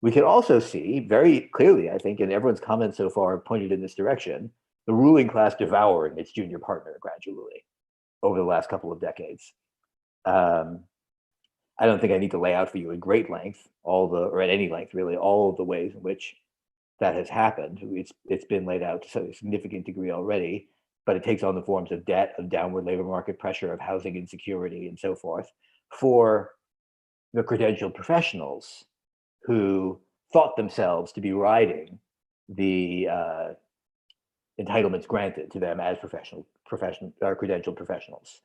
we can also see very clearly, I think, and everyone's comments so far pointed in this direction, the ruling class devouring its junior partner gradually over the last couple of decades. I don't think I need to lay out for you at great length, or at any length really, all of the ways in which that has happened. It's been laid out to a significant degree already, but it takes on the forms of debt, of downward labor market pressure, of housing insecurity, and so forth, for the credentialed professionals who thought themselves to be riding the entitlements granted to them as credentialed professionals.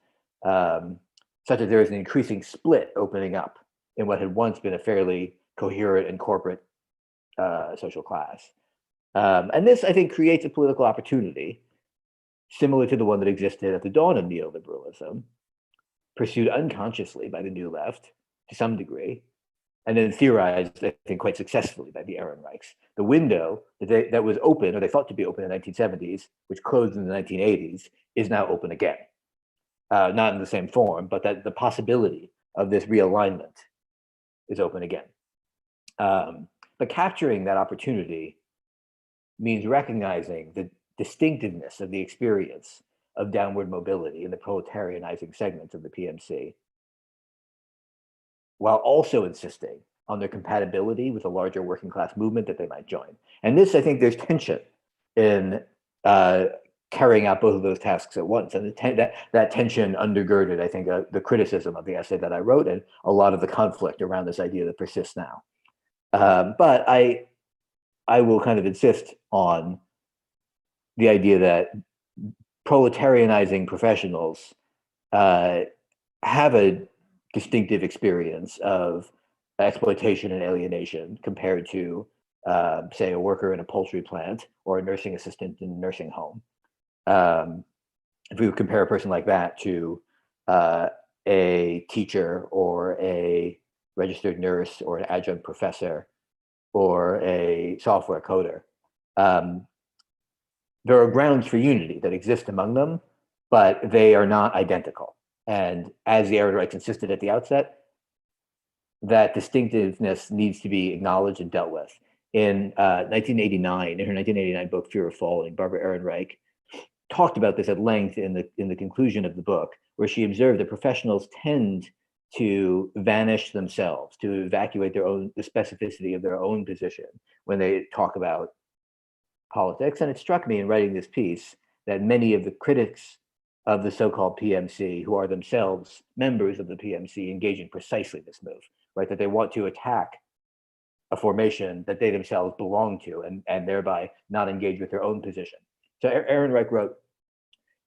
Such that there is an increasing split opening up in what had once been a fairly coherent and corporate social class. And this, I think, creates a political opportunity similar to the one that existed at the dawn of neoliberalism, pursued unconsciously by the New Left to some degree, and then theorized, I think, quite successfully by the Ehrenreichs. The window that was open, or they thought to be open in the 1970s, which closed in the 1980s, is now open again. Not in the same form, but that the possibility of this realignment is open again. But capturing that opportunity means recognizing the distinctiveness of the experience of downward mobility in the proletarianizing segments of the PMC, while also insisting on their compatibility with a larger working class movement that they might join. And this, I think there's tension in carrying out both of those tasks at once. And that tension undergirded, I think, the criticism of the essay that I wrote and a lot of the conflict around this idea that persists now. But I will kind of insist on the idea that proletarianizing professionals have a distinctive experience of exploitation and alienation compared to, say, a worker in a poultry plant or a nursing assistant in a nursing home. If we compare a person like that to a teacher or a registered nurse or an adjunct professor or a software coder, there are grounds for unity that exist among them, but they are not identical. And as the Ehrenreichs insisted at the outset, that distinctiveness needs to be acknowledged and dealt with. In 1989, in her 1989 book, Fear of Falling, Barbara Ehrenreich talked about this at length in the conclusion of the book, where she observed that professionals tend to vanish themselves, to evacuate the specificity of their own position when they talk about politics. And it struck me in writing this piece that many of the critics of the so-called PMC, who are themselves members of the PMC, engage in precisely this move, right? That they want to attack a formation that they themselves belong to and thereby not engage with their own position. So Ehrenreich wrote,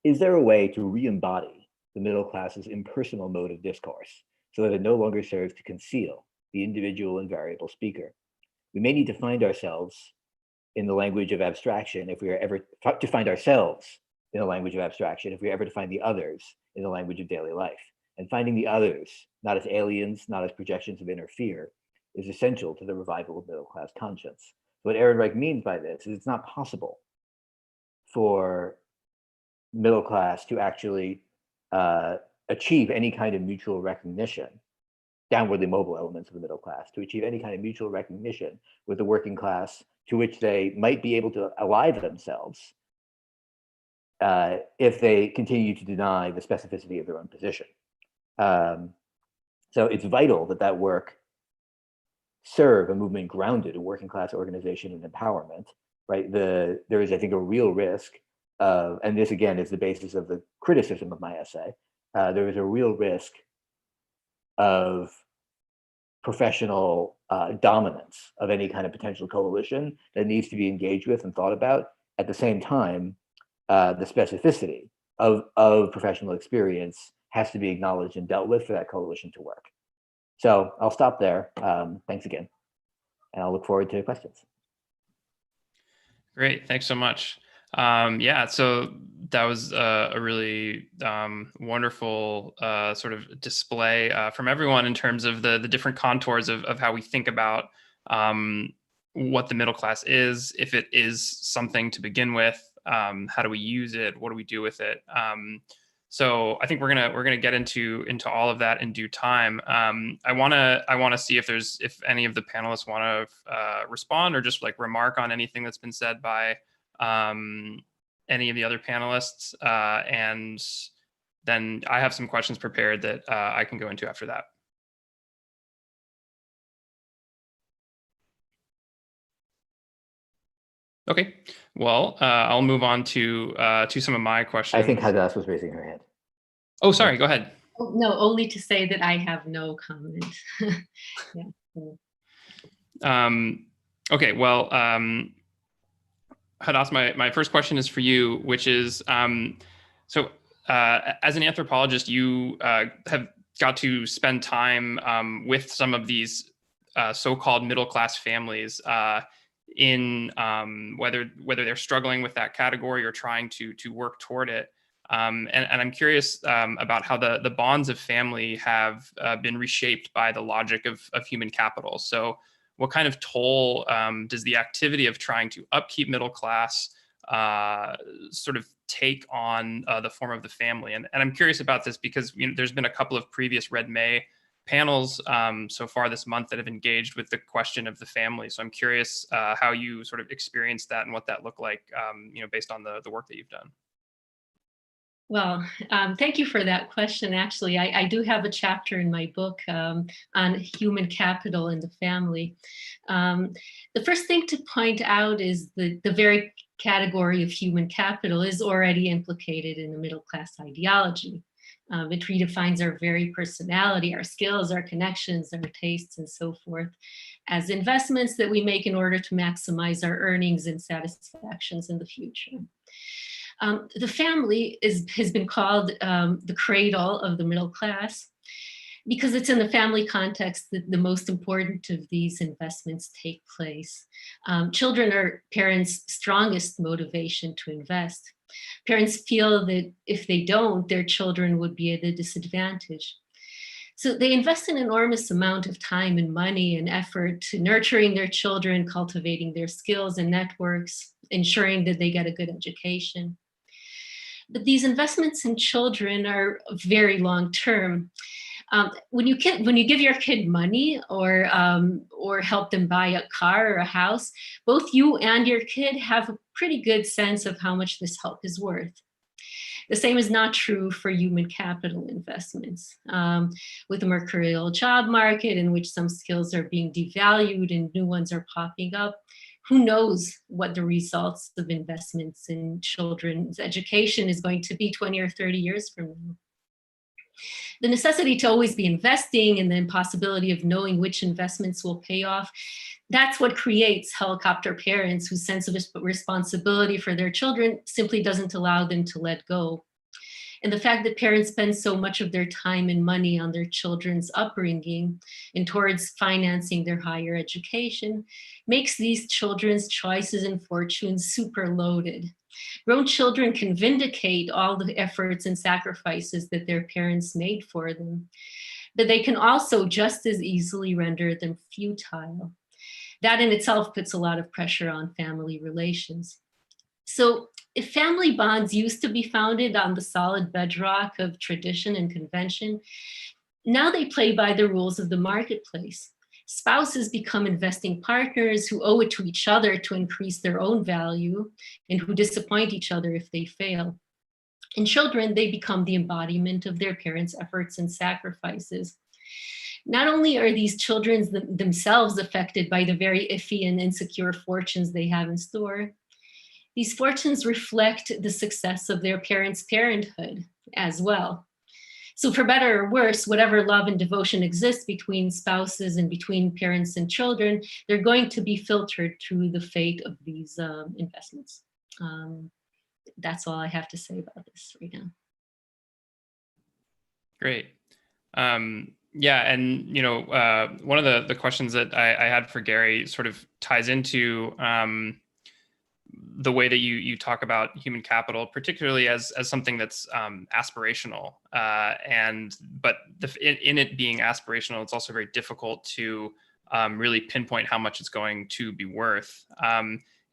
"Is there a way to re-embody the middle class's impersonal mode of discourse so that it no longer serves to conceal the individual and variable speaker? We may need to find ourselves in the language of abstraction if we are ever to find ourselves in the language of abstraction if we are ever to find the others in the language of daily life. And finding the others, not as aliens, not as projections of inner fear, is essential to the revival of middle class conscience." What Ehrenreich means by this is it's not possible for middle class to actually achieve any kind of mutual recognition, downwardly mobile elements of the middle class, to achieve any kind of mutual recognition with the working class to which they might be able to ally themselves if they continue to deny the specificity of their own position. So it's vital that that work serve a movement grounded in working class organization and empowerment, right? There is, I think, a real risk of, and this again is the basis of the criticism of my essay, there is a real risk of professional dominance of any kind of potential coalition that needs to be engaged with and thought about. At the same time, the specificity of professional experience has to be acknowledged and dealt with for that coalition to work. So I'll stop there. Thanks again. And I'll look forward to questions.
Great, thanks so much. Yeah, so that was a really wonderful sort of display from everyone in terms of the different contours of how we think about what the middle class is, if it is something to begin with, how do we use it, what do we do with it. So I think we're gonna get into all of that in due time. I wanna see if any of the panelists want to respond or just like remark on anything that's been said by any of the other panelists, and then I have some questions prepared that I can go into after that. Okay, well, I'll move on to some of my questions.
I think Hadas was raising her hand.
Oh, sorry, go ahead.
Oh, no, only to say that I have no comment. Yeah.
Okay, well, Hadas, my first question is for you, which is, so as an anthropologist, you have got to spend time with some of these so-called middle-class families in whether they're struggling with that category or trying to work toward it. And I'm curious about how the bonds of family have been reshaped by the logic of human capital. So what kind of toll does the activity of trying to upkeep middle class sort of take on the form of the family? And I'm curious about this because there's been a couple of previous Red May panels so far this month that have engaged with the question of the family. So I'm curious how you sort of experienced that and what that looked like, based on the work that you've done.
Well, thank you for that question. Actually, I do have a chapter in my book on human capital in the family. The first thing to point out is the very category of human capital is already implicated in the middle class ideology. It redefines our very personality, our skills, our connections, our tastes, and so forth, as investments that we make in order to maximize our earnings and satisfactions in the future. The family has been called the cradle of the middle class because it's in the family context that the most important of these investments take place. Children are parents' strongest motivation to invest. Parents feel that if they don't, their children would be at a disadvantage. So they invest an enormous amount of time and money and effort to nurturing their children, cultivating their skills and networks, ensuring that they get a good education. But these investments in children are very long-term. When you give your kid money or help them buy a car or a house, both you and your kid have a pretty good sense of how much this help is worth. The same is not true for human capital investments. With a mercurial job market in which some skills are being devalued and new ones are popping up, who knows what the results of investments in children's education is going to be 20 or 30 years from now. The necessity to always be investing and the impossibility of knowing which investments will pay off, that's what creates helicopter parents whose sense of responsibility for their children simply doesn't allow them to let go. And the fact that parents spend so much of their time and money on their children's upbringing and towards financing their higher education makes these children's choices and fortunes super loaded. Grown children can vindicate all the efforts and sacrifices that their parents made for them, but they can also just as easily render them futile. That in itself puts a lot of pressure on family relations. So if family bonds used to be founded on the solid bedrock of tradition and convention, now they play by the rules of the marketplace. Spouses become investing partners who owe it to each other to increase their own value and who disappoint each other if they fail. And children, they become the embodiment of their parents' efforts and sacrifices. Not only are these children themselves affected by the very iffy and insecure fortunes they have in store, these fortunes reflect the success of their parents' parenthood as well. So for better or worse, whatever love and devotion exists between spouses and between parents and children, they're going to be filtered through the fate of these investments. That's all I have to say about this right now.
Great. Yeah, and one of the questions that I had for Gary sort of ties into the way that you talk about human capital, particularly as something that's aspirational, but in it being aspirational, it's also very difficult to really pinpoint how much it's going to be worth.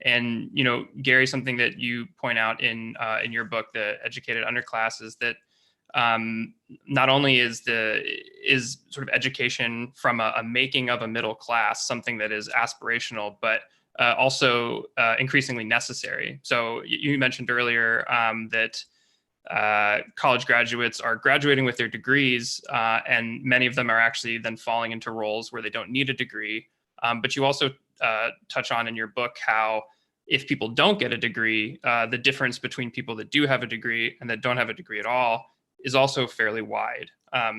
And Gary, something that you point out in your book, The Educated Underclass, is that not only is sort of education from a making of a middle class something that is aspirational, but also increasingly necessary. So you mentioned earlier that college graduates are graduating with their degrees, and many of them are actually then falling into roles where they don't need a degree. But you also touch on in your book how if people don't get a degree, the difference between people that do have a degree and that don't have a degree at all is also fairly wide.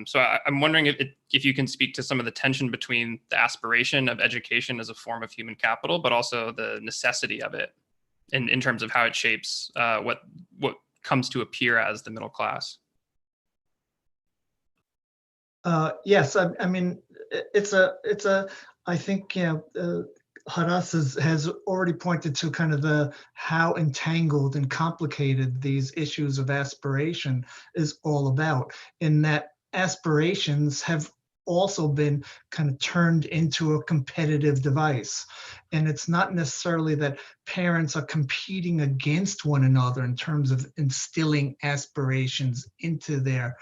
So I'm wondering if you can speak to some of the tension between the aspiration of education as a form of human capital, but also the necessity of it in terms of how it shapes what comes to appear as the middle class.
Yes, I mean, I think, Hadas has already pointed to kind of how entangled and complicated these issues of aspiration is all about, in that aspirations have also been kind of turned into a competitive device. And it's not necessarily that parents are competing against one another in terms of instilling aspirations into their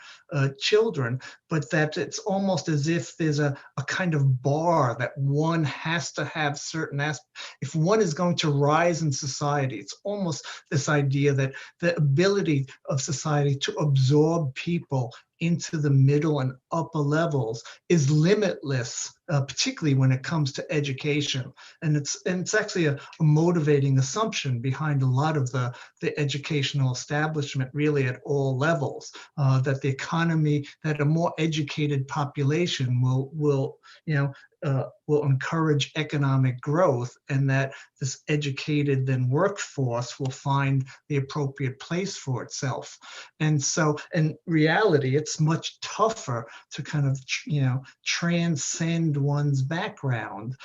children, but that it's almost as if there's a kind of bar that one has to have certain if one is going to rise in society. It's almost this idea that the ability of society to absorb people into the middle and upper levels is limitless, particularly when it comes to education. And it's actually a motivating assumption behind a lot of the educational establishment, really at all levels, that the economy, that a more educated population will encourage economic growth, and that this educated then workforce will find the appropriate place for itself. And so in reality, it's much tougher to kind of, transcend one's background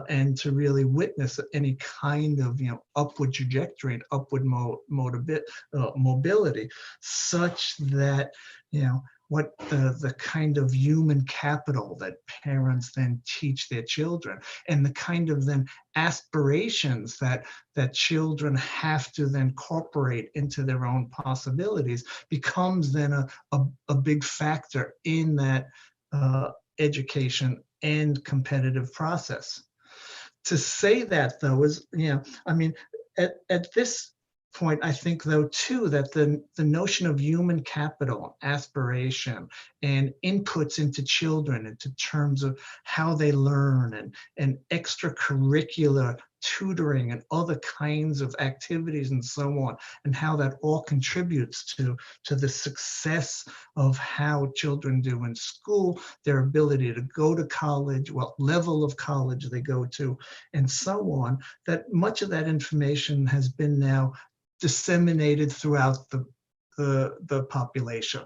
and to really witness any kind of, upward trajectory and upward mobility, such that, what the kind of human capital that parents then teach their children, and the kind of then aspirations that children have to then incorporate into their own possibilities, becomes then a big factor in that education and competitive process. To say that, though, is, I mean, at this point, I think, though, too, that the notion of human capital, aspiration, and inputs into children into terms of how they learn, and extracurricular tutoring and other kinds of activities and so on, and how that all contributes to the success of how children do in school, their ability to go to college, what level of college they go to, and so on, that much of that information has been now disseminated throughout the population.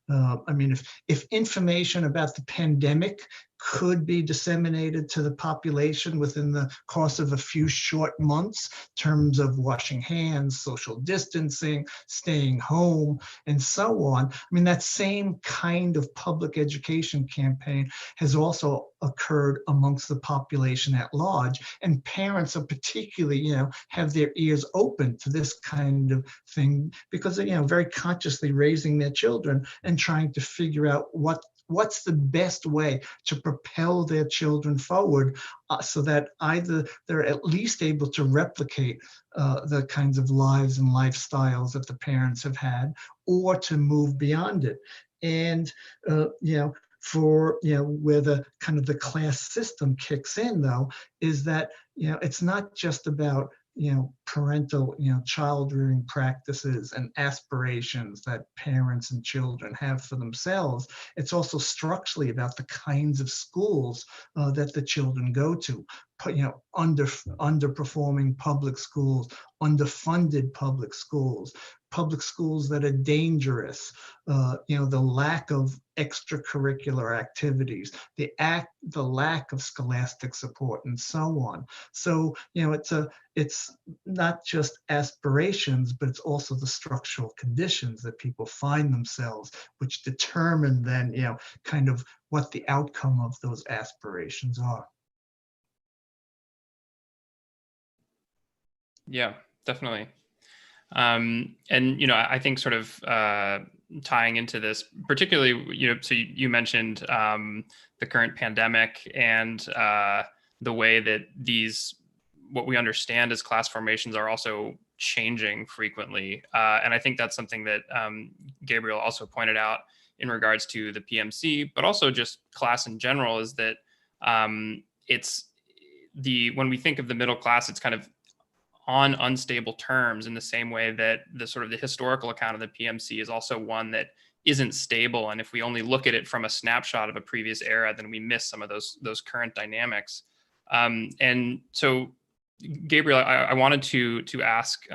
I mean, if information about the pandemic could be disseminated to the population within the course of a few short months, in terms of washing hands, social distancing, staying home, and so on. I mean, that same kind of public education campaign has also occurred amongst the population at large, and parents are particularly, have their ears open to this kind of thing, because they're, very consciously raising their children and trying to figure out what's the best way to propel their children forward, so that either they're at least able to replicate the kinds of lives and lifestyles that the parents have had, or to move beyond it. And for where the kind of the class system kicks in, though, is that it's not just about parental, child rearing practices and aspirations that parents and children have for themselves. It's also structurally about the kinds of schools that the children go to. Underperforming public schools, underfunded public schools that are dangerous, the lack of extracurricular activities, the lack of scholastic support, and so on. So, it's not just aspirations, but it's also the structural conditions that people find themselves, which determine then, kind of what the outcome of those aspirations are.
Yeah, definitely. And, I think sort of tying into this, particularly, so you mentioned the current pandemic and the way that what we understand as class formations are also changing frequently. And I think that's something that Gabriel also pointed out in regards to the PMC, but also just class in general, is that when we think of the middle class, it's kind of on unstable terms, in the same way that the historical account of the PMC is also one that isn't stable. And if we only look at it from a snapshot of a previous era, then we miss some of those current dynamics. And so, Gabriel, I wanted to ask,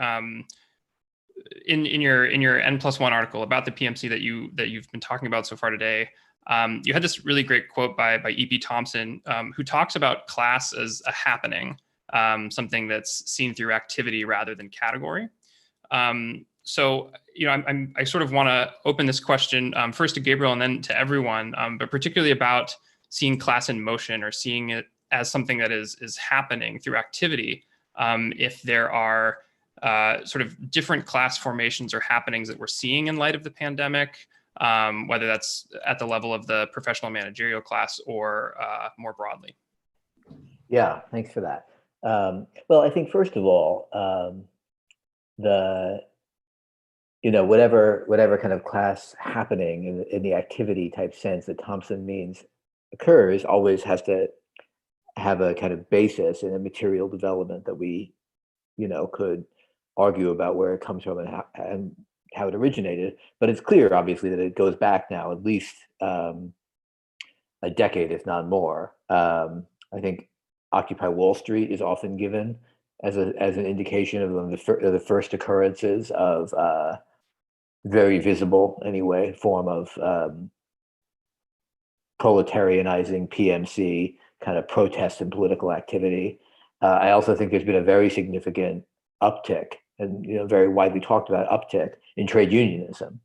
in your N+1 article about the PMC that you've been talking about so far today, you had this really great quote by E.P. Thompson, who talks about class as a happening. Something that's seen through activity rather than category. So, I sort of want to open this question first to Gabriel and then to everyone, but particularly about seeing class in motion, or seeing it as something that is happening through activity. If there are sort of different class formations or happenings that we're seeing in light of the pandemic, whether that's at the level of the professional managerial class or more broadly.
Yeah, thanks for that. Well, I think first of all, whatever kind of class happening in the activity type sense that Thompson means occurs, always has to have a kind of basis in a material development that we, could argue about where it comes from and how it originated. But it's clear, obviously, that it goes back now at least a decade, if not more. I think Occupy Wall Street is often given as an indication of the first occurrences of very visible, anyway, form of proletarianizing PMC kind of protest and political activity. I also think there's been a very significant uptick, and very widely talked about uptick in trade unionism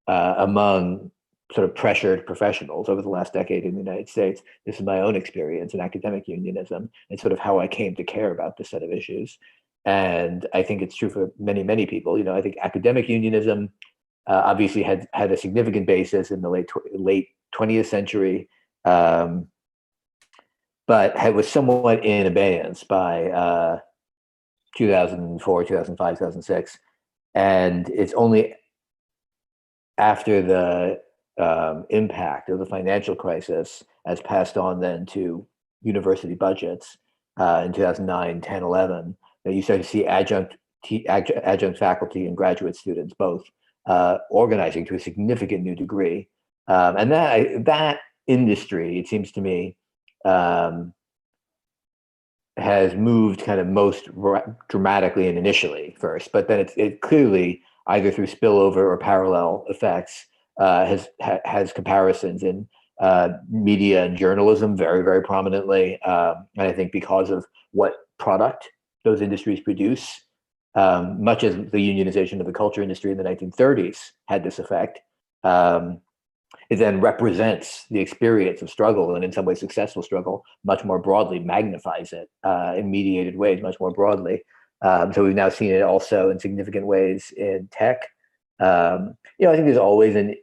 among sort of pressured professionals over the last decade in the United States. This is my own experience in academic unionism and sort of how I came to care about this set of issues. And I think it's true for many, many people. I think academic unionism obviously had a significant basis in the late 20th century, but was somewhat in abeyance by 2004, 2005, 2006. And it's only after the impact of the financial crisis as passed on then to university budgets in 2009, 10, 11, that you start to see adjunct faculty and graduate students both organizing to a significant new degree. And that industry, it seems to me, has moved kind of most dramatically and initially first, but then it clearly, either through spillover or parallel effects, has comparisons in media and journalism very, very prominently. And I think because of what product those industries produce, much as the unionization of the culture industry in the 1930s had this effect, it then represents the experience of struggle, and in some ways successful struggle, much more broadly, magnifies it in mediated ways much more broadly. So we've now seen it also in significant ways in tech. I think there's always an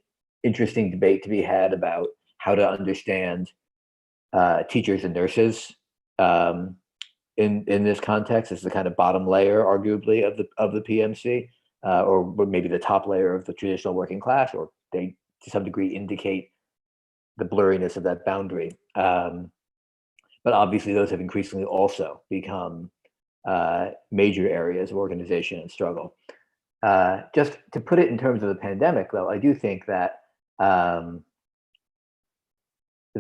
interesting debate to be had about how to understand teachers and nurses in this context as the kind of bottom layer, arguably, of the PMC, or maybe the top layer of the traditional working class, or they to some degree indicate the blurriness of that boundary. But obviously those have increasingly also become major areas of organization and struggle. Just to put it in terms of the pandemic, though, I do think that there's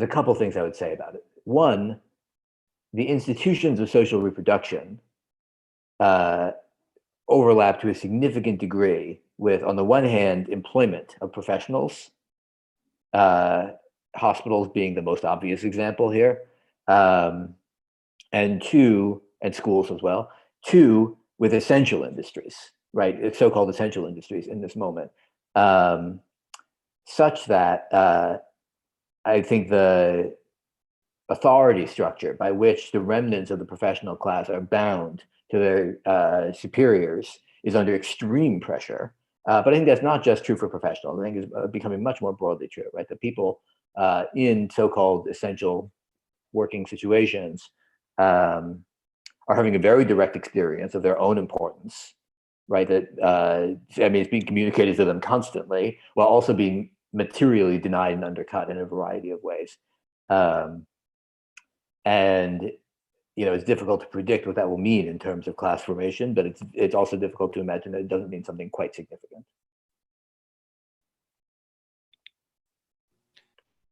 a couple things I would say about it. One, the institutions of social reproduction overlap to a significant degree with, on the one hand, employment of professionals, hospitals being the most obvious example here, and two, and schools as well, two, with essential industries, right? So-called essential industries in this moment, such that I think the authority structure by which the remnants of the professional class are bound to their superiors is under extreme pressure. But I think that's not just true for professionals. I think it's becoming much more broadly true, right? The people in so-called essential working situations are having a very direct experience of their own importance, right? That I mean, it's being communicated to them constantly, while also being materially denied and undercut in a variety of ways. And it's difficult to predict what that will mean in terms of class formation, but it's also difficult to imagine that it doesn't mean something quite significant.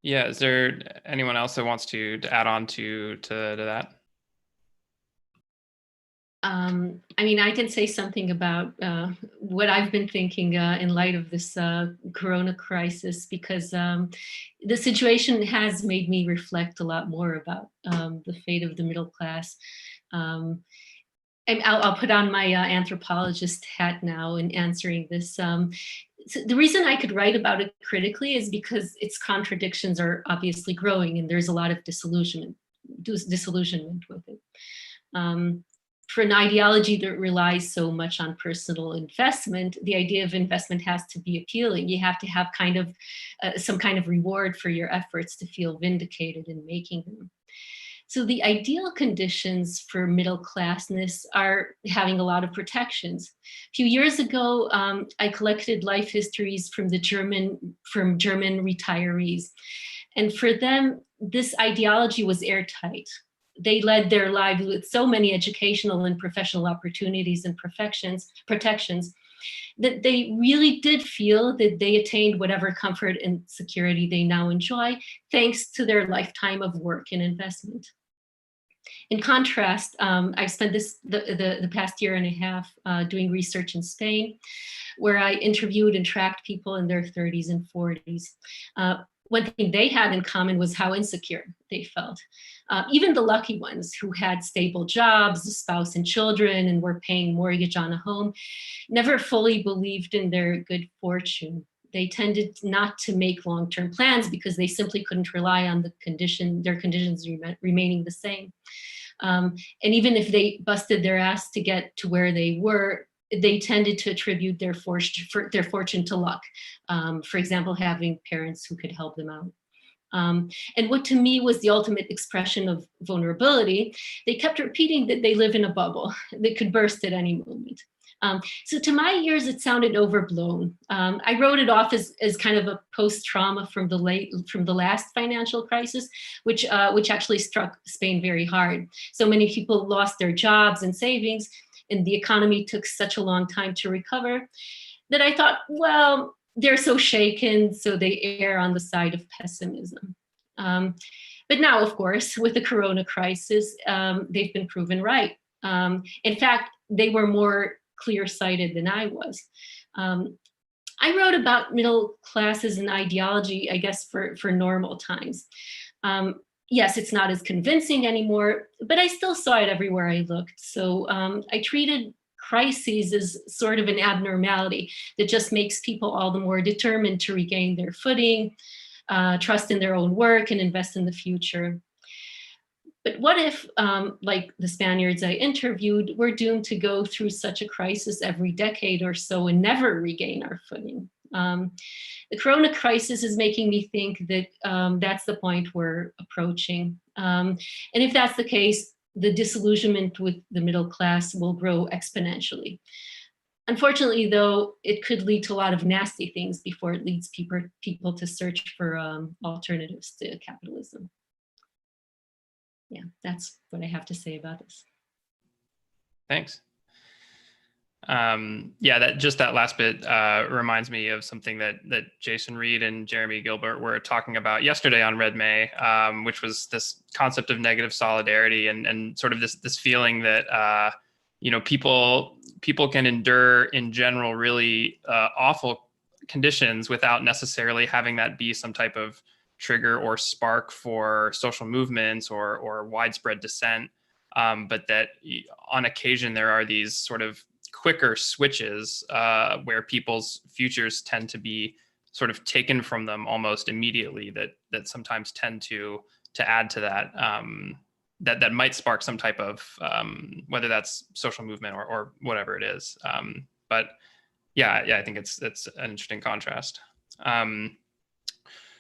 Yeah, is there anyone else that wants to add on to that?
I mean, I can say something about what I've been thinking in light of this corona crisis, because the situation has made me reflect a lot more about the fate of the middle class. And I'll put on my anthropologist hat now in answering this. So the reason I could write about it critically is because its contradictions are obviously growing, and there's a lot of disillusionment with it. For an ideology that relies so much on personal investment, the idea of investment has to be appealing. You have to have kind of some kind of reward for your efforts to feel vindicated in making them. So the ideal conditions for middle classness are having a lot of protections. A few years ago, I collected life histories from German retirees. And for them, this ideology was airtight. They led their lives with so many educational and professional opportunities and protections that they really did feel that they attained whatever comfort and security they now enjoy, thanks to their lifetime of work and investment. In contrast, I've spent the past year and a half doing research in Spain, where I interviewed and tracked people in their 30s and 40s. One thing they had in common was how insecure they felt. Even the lucky ones who had stable jobs, a spouse and children, and were paying mortgage on a home, never fully believed in their good fortune. They tended not to make long-term plans because they simply couldn't rely on their conditions remaining the same. And even if they busted their ass to get to where they were, they tended to attribute their fortune to luck. For example, having parents who could help them out. And what to me was the ultimate expression of vulnerability, they kept repeating that they live in a bubble that could burst at any moment. So to my ears, it sounded overblown. I wrote it off as kind of a post-trauma from the last financial crisis, which actually struck Spain very hard. So many people lost their jobs and savings, and the economy took such a long time to recover that I thought, well, they're so shaken, so they err on the side of pessimism. But now, of course, with the corona crisis, they've been proven right. In fact, they were more clear-sighted than I was. I wrote about middle classes and ideology, I guess, for normal times. Yes, it's not as convincing anymore, but I still saw it everywhere I looked. So I treated crises as sort of an abnormality that just makes people all the more determined to regain their footing, trust in their own work, and invest in the future. But what if, like the Spaniards I interviewed, we're doomed to go through such a crisis every decade or so and never regain our footing? The corona crisis is making me think that that's the point we're approaching. And if that's the case, the disillusionment with the middle class will grow exponentially. Unfortunately, though, it could lead to a lot of nasty things before it leads people to search for alternatives to capitalism. Yeah, that's what I have to say about this.
Thanks. Yeah, that last bit reminds me of something that Jason Reed and Jeremy Gilbert were talking about yesterday on Red May, which was this concept of negative solidarity and sort of this feeling that people people can endure in general really awful conditions without necessarily having that be some type of trigger or spark for social movements or widespread dissent. But that on occasion there are these sort of quicker switches where people's futures tend to be sort of taken from them almost immediately, that sometimes tend to add to that, that might spark some type of whether that's social movement or whatever it is. But yeah, I think it's an interesting contrast.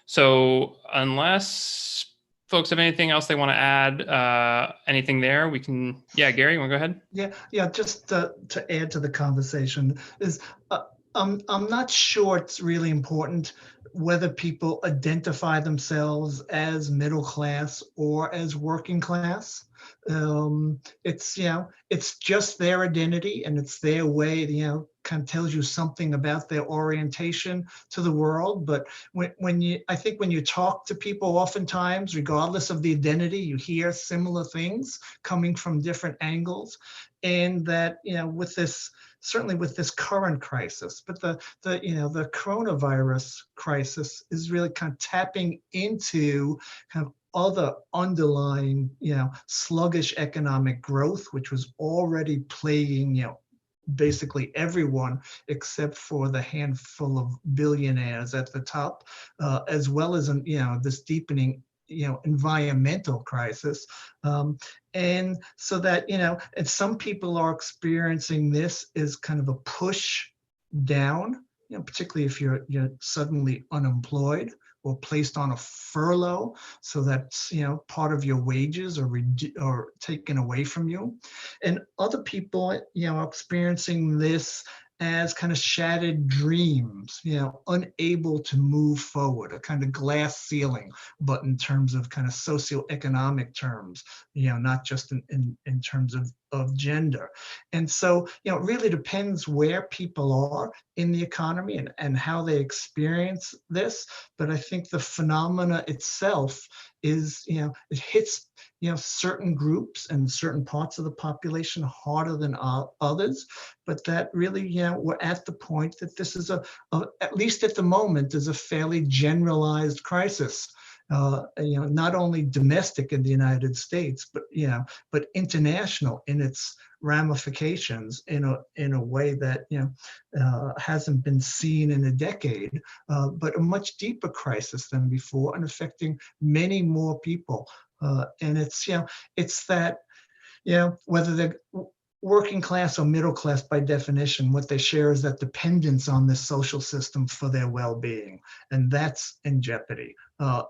So unless folks have anything else they want to add, anything there, we can, Gary, you want to go ahead?
Yeah, just to add to the conversation is, I'm not sure it's really important whether people identify themselves as middle class or as working class. It's, it's just their identity and it's their way, kind of tells you something about their orientation to the world. But I think when you talk to people, oftentimes, regardless of the identity, you hear similar things coming from different angles. And that, certainly with this current crisis, but the coronavirus crisis is really kind of tapping into kind of other underlying, sluggish economic growth, which was already plaguing, basically everyone except for the handful of billionaires at the top, as well as, this deepening, environmental crisis. And so that, and some people are experiencing this as kind of a push down, particularly if you're suddenly unemployed or placed on a furlough, so that's part of your wages are taken away from you. And other people are experiencing this as kind of shattered dreams, unable to move forward, a kind of glass ceiling, but in terms of kind of socioeconomic terms, not just in terms of gender. And so, it really depends where people are in the economy and how they experience this. But I think the phenomena itself is, it hits, certain groups and certain parts of the population harder than others. But that really, we're at the point that this is at least at the moment, is a fairly generalized crisis. Not only domestic in the United States, but international in its ramifications in a way that hasn't been seen in a decade, but a much deeper crisis than before and affecting many more people. And it's that whether they're working class or middle class, by definition, what they share is that dependence on this social system for their well-being, and that's in jeopardy.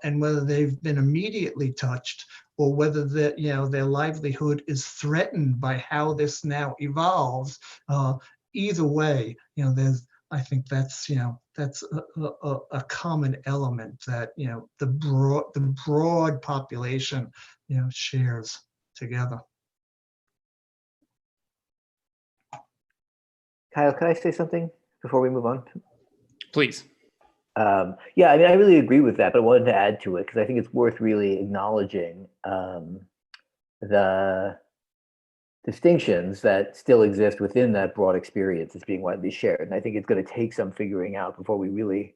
And whether they've been immediately touched or whether their livelihood is threatened by how this now evolves, either way, I think that's a common element that the broad population shares together.
Kyle, can I say something before we move on?
Please.
I mean, I really agree with that, but I wanted to add to it because I think it's worth really acknowledging the distinctions that still exist within that broad experience that's being widely shared. And I think it's going to take some figuring out before we really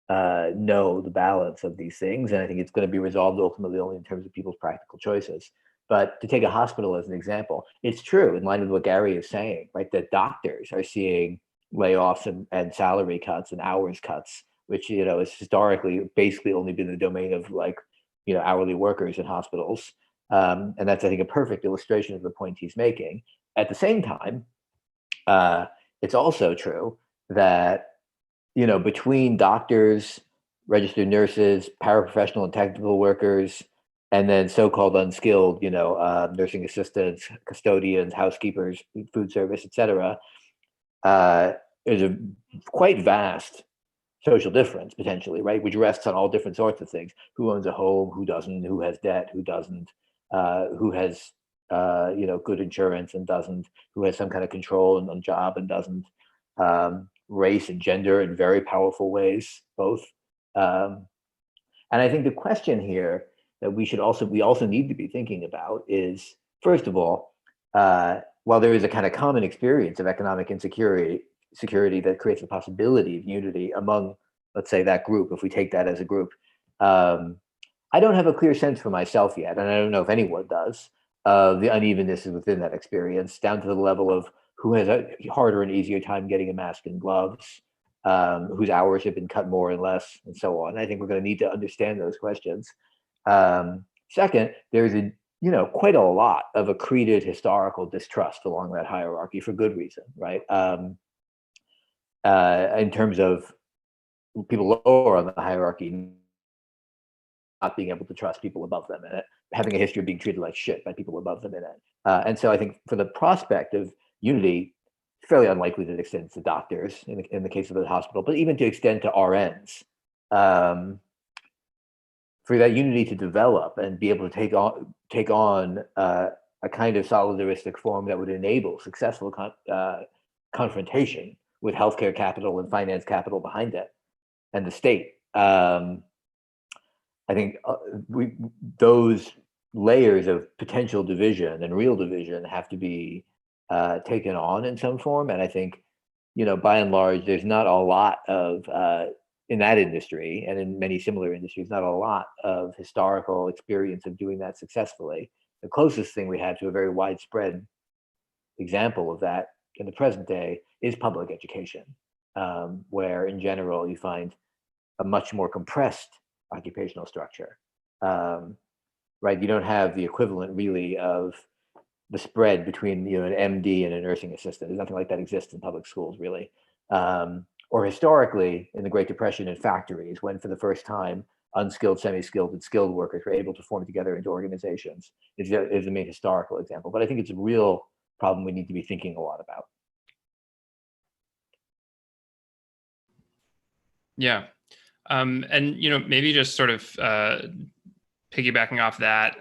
know the balance of these things. And I think it's going to be resolved ultimately only in terms of people's practical choices. But to take a hospital as an example, it's true, in line with what Gary is saying, right, that doctors are seeing layoffs and salary cuts and hours cuts, which, has historically basically only been the domain of hourly workers in hospitals. And that's, I think, a perfect illustration of the point he's making. At the same time, it's also true that, between doctors, registered nurses, paraprofessional and technical workers, and then so-called unskilled, nursing assistants, custodians, housekeepers, food service, et cetera, there's a quite vast social difference potentially, right? Which rests on all different sorts of things. Who owns a home, who doesn't, who has debt, who doesn't, who has, good insurance and doesn't, who has some kind of control on job and doesn't, race and gender in very powerful ways, both. And I think the question here that we also need to be thinking about is, first of all, while there is a kind of common experience of economic insecurity that creates the possibility of unity among, let's say, that group, if we take that as a group, I don't have a clear sense for myself yet, and I don't know if anyone does, of the unevenness within that experience, down to the level of who has a harder and easier time getting a mask and gloves, whose hours have been cut more and less, and so on. I think we're going to need to understand those questions. Second, there's quite a lot of accreted historical distrust along that hierarchy for good reason, right? In terms of people lower on the hierarchy not being able to trust people above them in it, having a history of being treated like shit by people above them in it. And so I think for the prospect of unity, it's fairly unlikely that it extends to doctors in the case of the hospital, but even to extend to RNs, for that unity to develop and be able to take on a kind of solidaristic form that would enable successful confrontation with healthcare capital and finance capital behind it and the state. I think those layers of potential division and real division have to be taken on in some form. And I think, by and large, there's not a lot of, in that industry and in many similar industries, not a lot of historical experience of doing that successfully. The closest thing we have to a very widespread example of that in the present day is public education, where in general you find a much more compressed occupational structure, right? You don't have the equivalent really of the spread between an MD and a nursing assistant. There's nothing like that exists in public schools really. Or historically in the Great Depression in factories, when for the first time unskilled, semi-skilled, and skilled workers were able to form together into organizations, is the main historical example. But I think it's a real problem we need to be thinking a lot about.
Yeah. And, maybe just sort of piggybacking off that.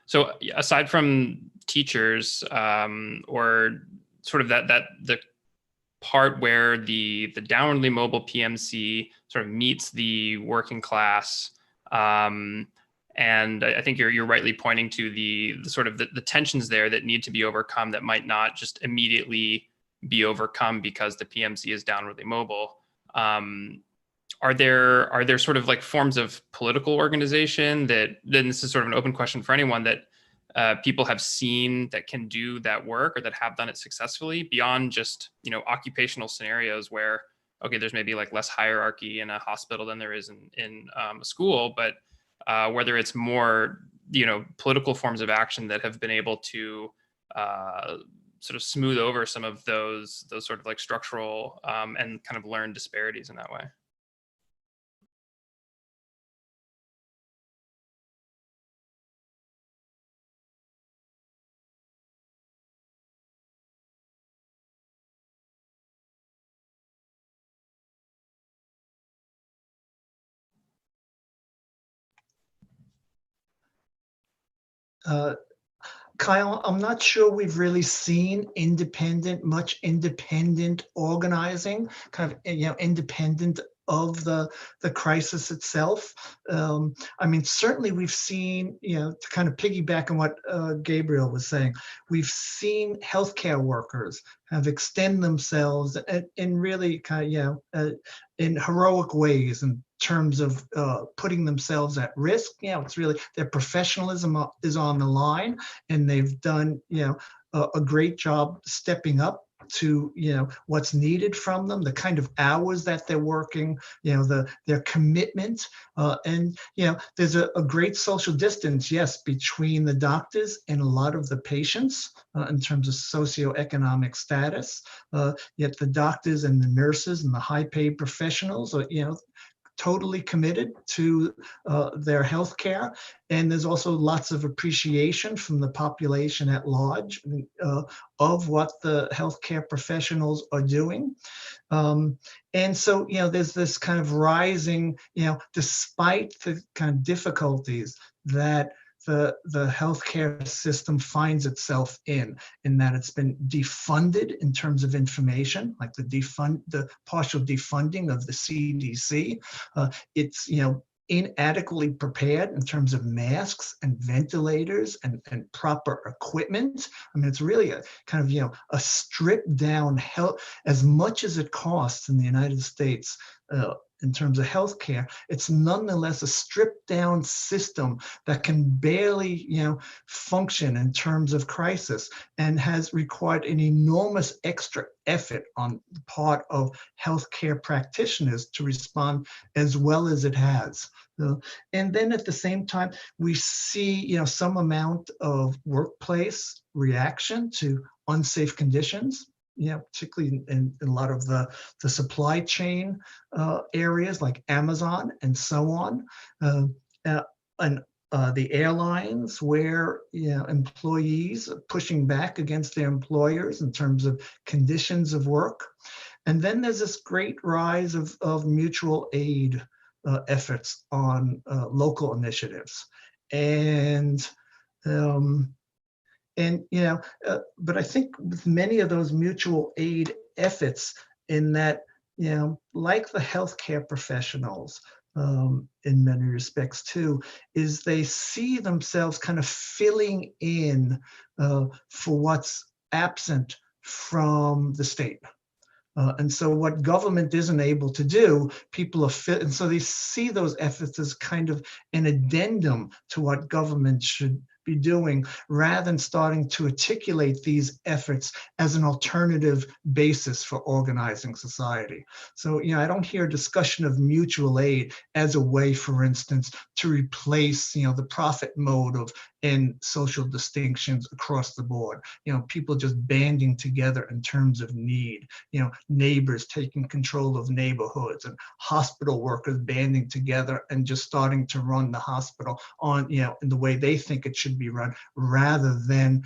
So aside from teachers, or sort of the part where the downwardly mobile PMC sort of meets the working class, and I think you're rightly pointing to the sort of the tensions there that need to be overcome that might not just immediately be overcome because the PMC is downwardly mobile. Are there sort of like forms of political organization that, then this is sort of an open question for anyone, that people have seen that can do that work or that have done it successfully beyond just, occupational scenarios where, okay, there's maybe like less hierarchy in a hospital than there is in a school, but whether it's more, political forms of action that have been able to sort of smooth over some of those sort of like structural and kind of learned disparities in that way.
Kyle, I'm not sure we've really seen much independent organizing, kind of, independent of the crisis itself. I mean, certainly we've seen, to kind of piggyback on what Gabriel was saying, we've seen healthcare workers have extend themselves in really kind of, in heroic ways in terms of putting themselves at risk. It's really their professionalism is on the line, and they've done, a great job stepping up to what's needed from them, the kind of hours that they're working, their commitment, and there's a great social distance, yes, between the doctors and a lot of the patients in terms of socioeconomic status. Yet the doctors and the nurses and the high-paid professionals are totally committed to their health care. And there's also lots of appreciation from the population at large of what the healthcare professionals are doing. And so, there's this kind of rising, despite the kind of difficulties that the healthcare system finds itself in that it's been defunded in terms of information, like the partial defunding of the CDC. It's, inadequately prepared in terms of masks and ventilators and proper equipment. I mean, it's really a kind of, a stripped down health, as much as it costs in the United States in terms of healthcare, it's nonetheless a stripped down system that can barely, function in terms of crisis, and has required an enormous extra effort on the part of healthcare practitioners to respond as well as it has. And then at the same time, we see, some amount of workplace reaction to unsafe conditions. Particularly in a lot of the supply chain areas like Amazon and so on, and the airlines, where employees are pushing back against their employers in terms of conditions of work. And then there's this great rise of mutual aid efforts on local initiatives. And but I think with many of those mutual aid efforts, in that, like the healthcare professionals, in many respects too, is they see themselves kind of filling in for what's absent from the state. And so what government isn't able to do, people are fit, and so they see those efforts as kind of an addendum to what government should be doing, rather than starting to articulate these efforts as an alternative basis for organizing society. So, I don't hear a discussion of mutual aid as a way, for instance, to replace, the profit motive and social distinctions across the board. People just banding together in terms of need, neighbors taking control of neighborhoods, and hospital workers banding together and just starting to run the hospital on, in the way they think it should be run, rather than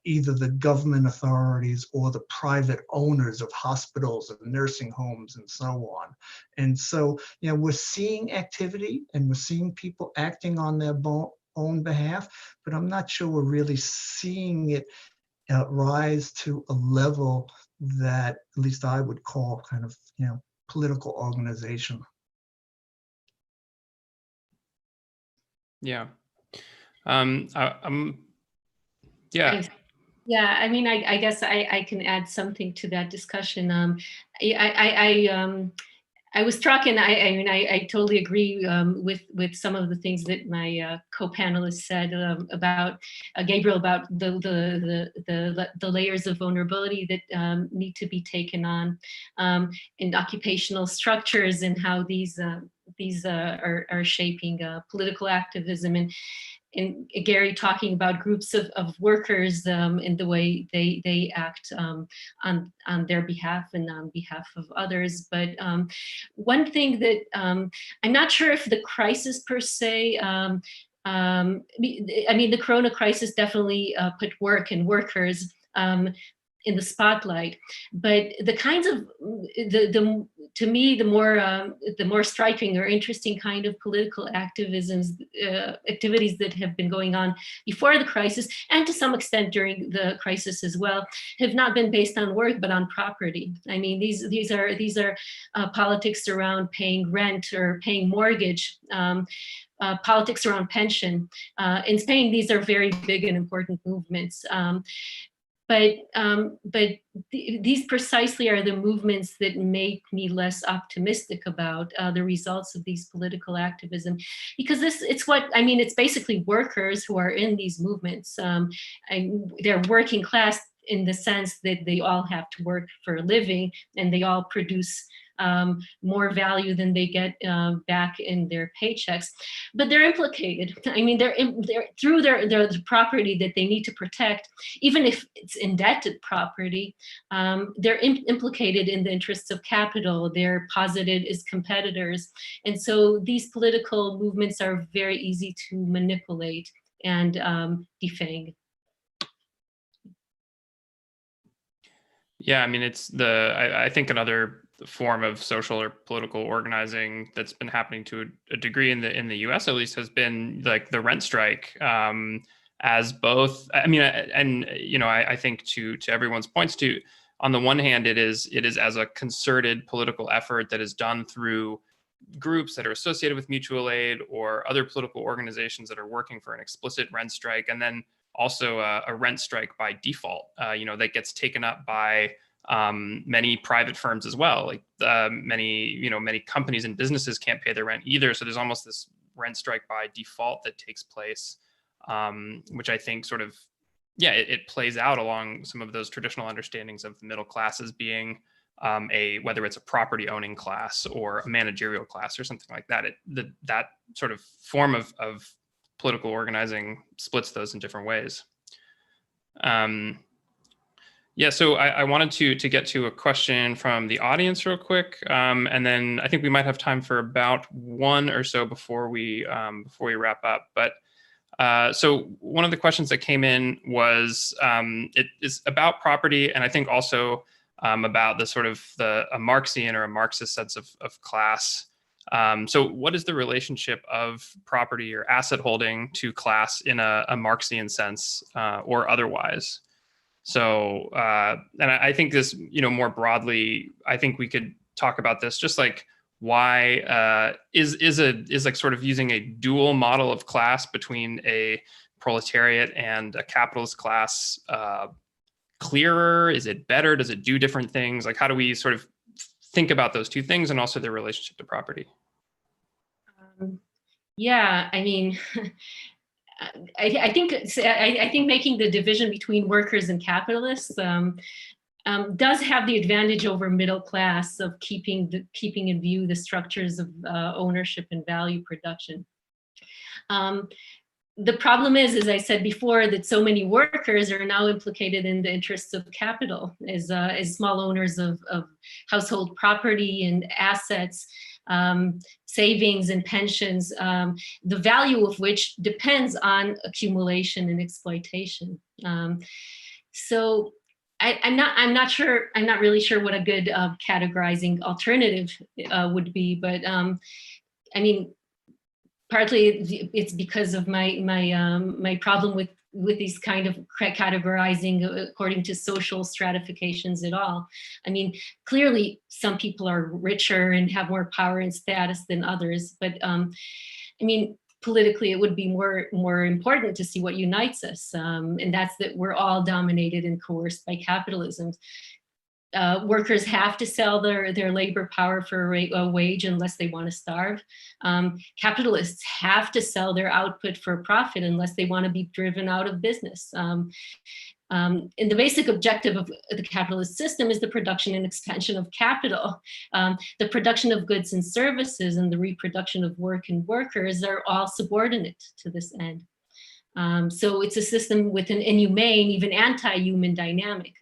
either the government authorities or the private owners of hospitals and nursing homes and so on. And so, we're seeing activity and we're seeing people acting on their own behalf, but I'm not sure we're really seeing it rise to a level that at least I would call kind of, political organization.
Yeah.
Yeah. Yeah, I mean, I guess I can add something to that discussion. I was struck, and I totally agree with some of the things that my co-panelists said about Gabriel, about the layers of vulnerability that need to be taken on in occupational structures, and how these are shaping political activism, and Gary talking about groups of workers and the way they act on their behalf and on behalf of others. But one thing that I'm not sure if the crisis per se, I mean, the Corona crisis definitely put work and workers in the spotlight, but the kinds of to me the more striking or interesting kind of political activisms, activities that have been going on before the crisis, and to some extent during the crisis as well, have not been based on work but on property. I mean, these are politics around paying rent or paying mortgage. Politics around pension. In Spain, these are very big and important movements. But these precisely are the movements that make me less optimistic about the results of these political activism, because it's basically workers who are in these movements. They're working class in the sense that they all have to work for a living, and they all produce more value than they get back in their paychecks, but they're implicated. I mean, they're through their property that they need to protect, even if it's indebted property. They're implicated in the interests of capital. They're posited as competitors, and so these political movements are very easy to manipulate and defang.
Yeah, I mean, I think another form of social or political organizing that's been happening to a degree in the US at least has been like the rent strike, as both. I mean, and I think to everyone's points, to on the one hand, it is as a concerted political effort that is done through groups that are associated with mutual aid or other political organizations that are working for an explicit rent strike, and then also a rent strike by default, that gets taken up by many private firms as well. Like many companies and businesses can't pay their rent either. So there's almost this rent strike by default that takes place, which I think sort of, it plays out along some of those traditional understandings of the middle class as being whether it's a property owning class or a managerial class or something like that. That sort of form of political organizing splits those in different ways. So I wanted to get to a question from the audience real quick, and then I think we might have time for about one or so before we wrap up. But so one of the questions that came in was it is about property, and I think also about the sort of a Marxian or a Marxist sense of class. So what is the relationship of property or asset holding to class in a Marxian sense or otherwise? So, and I think this, more broadly, I think we could talk about this, just like why is like sort of using a dual model of class between a proletariat and a capitalist class clearer? Is it better? Does it do different things? Like, how do we sort of think about those two things and also their relationship to property?
I mean, I think making the division between workers and capitalists does have the advantage over middle class of keeping in view the structures of ownership and value production. The problem is, as I said before, that so many workers are now implicated in the interests of capital as small owners of household property and assets, savings and pensions, the value of which depends on accumulation and exploitation. So I'm not really sure what a good categorizing alternative would be, but I mean, partly it's because of my problem with these kind of categorizing according to social stratifications at all. I mean, clearly some people are richer and have more power and status than others, but I mean, politically it would be more important to see what unites us, and that's that we're all dominated and coerced by capitalism. Workers have to sell their labor power for a wage unless they want to starve. Capitalists have to sell their output for a profit unless they want to be driven out of business. And the basic objective of the capitalist system is the production and expansion of capital. The production of goods and services and the reproduction of work and workers are all subordinate to this end. So it's a system with an inhumane, even anti-human dynamic.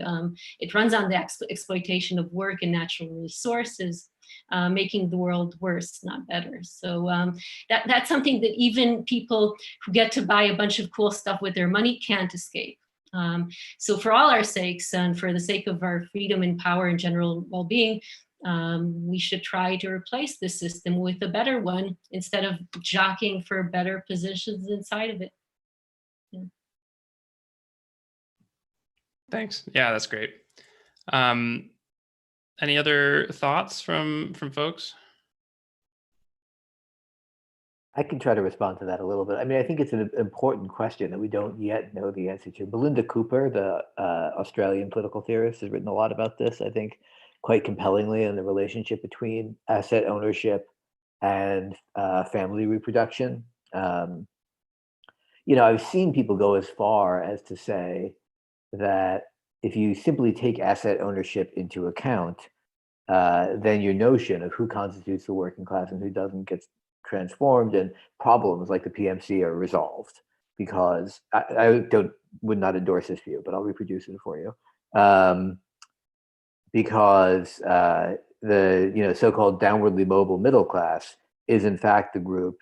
It runs on the exploitation of work and natural resources, making the world worse, not better. So that's something that even people who get to buy a bunch of cool stuff with their money can't escape. So for all our sakes and for the sake of our freedom and power and general well-being, we should try to replace this system with a better one instead of jockeying for better positions inside of it.
Thanks. Yeah, that's great. Any other thoughts from folks?
I can try to respond to that a little bit. I mean, I think it's an important question that we don't yet know the answer to. Belinda Cooper, the Australian political theorist, has written a lot about this, I think, quite compellingly, on the relationship between asset ownership and family reproduction. I've seen people go as far as to say that if you simply take asset ownership into account, then your notion of who constitutes the working class and who doesn't gets transformed, and problems like the PMC are resolved. Because I would not endorse this view, but I'll reproduce it for you. Because the so-called downwardly mobile middle class is in fact the group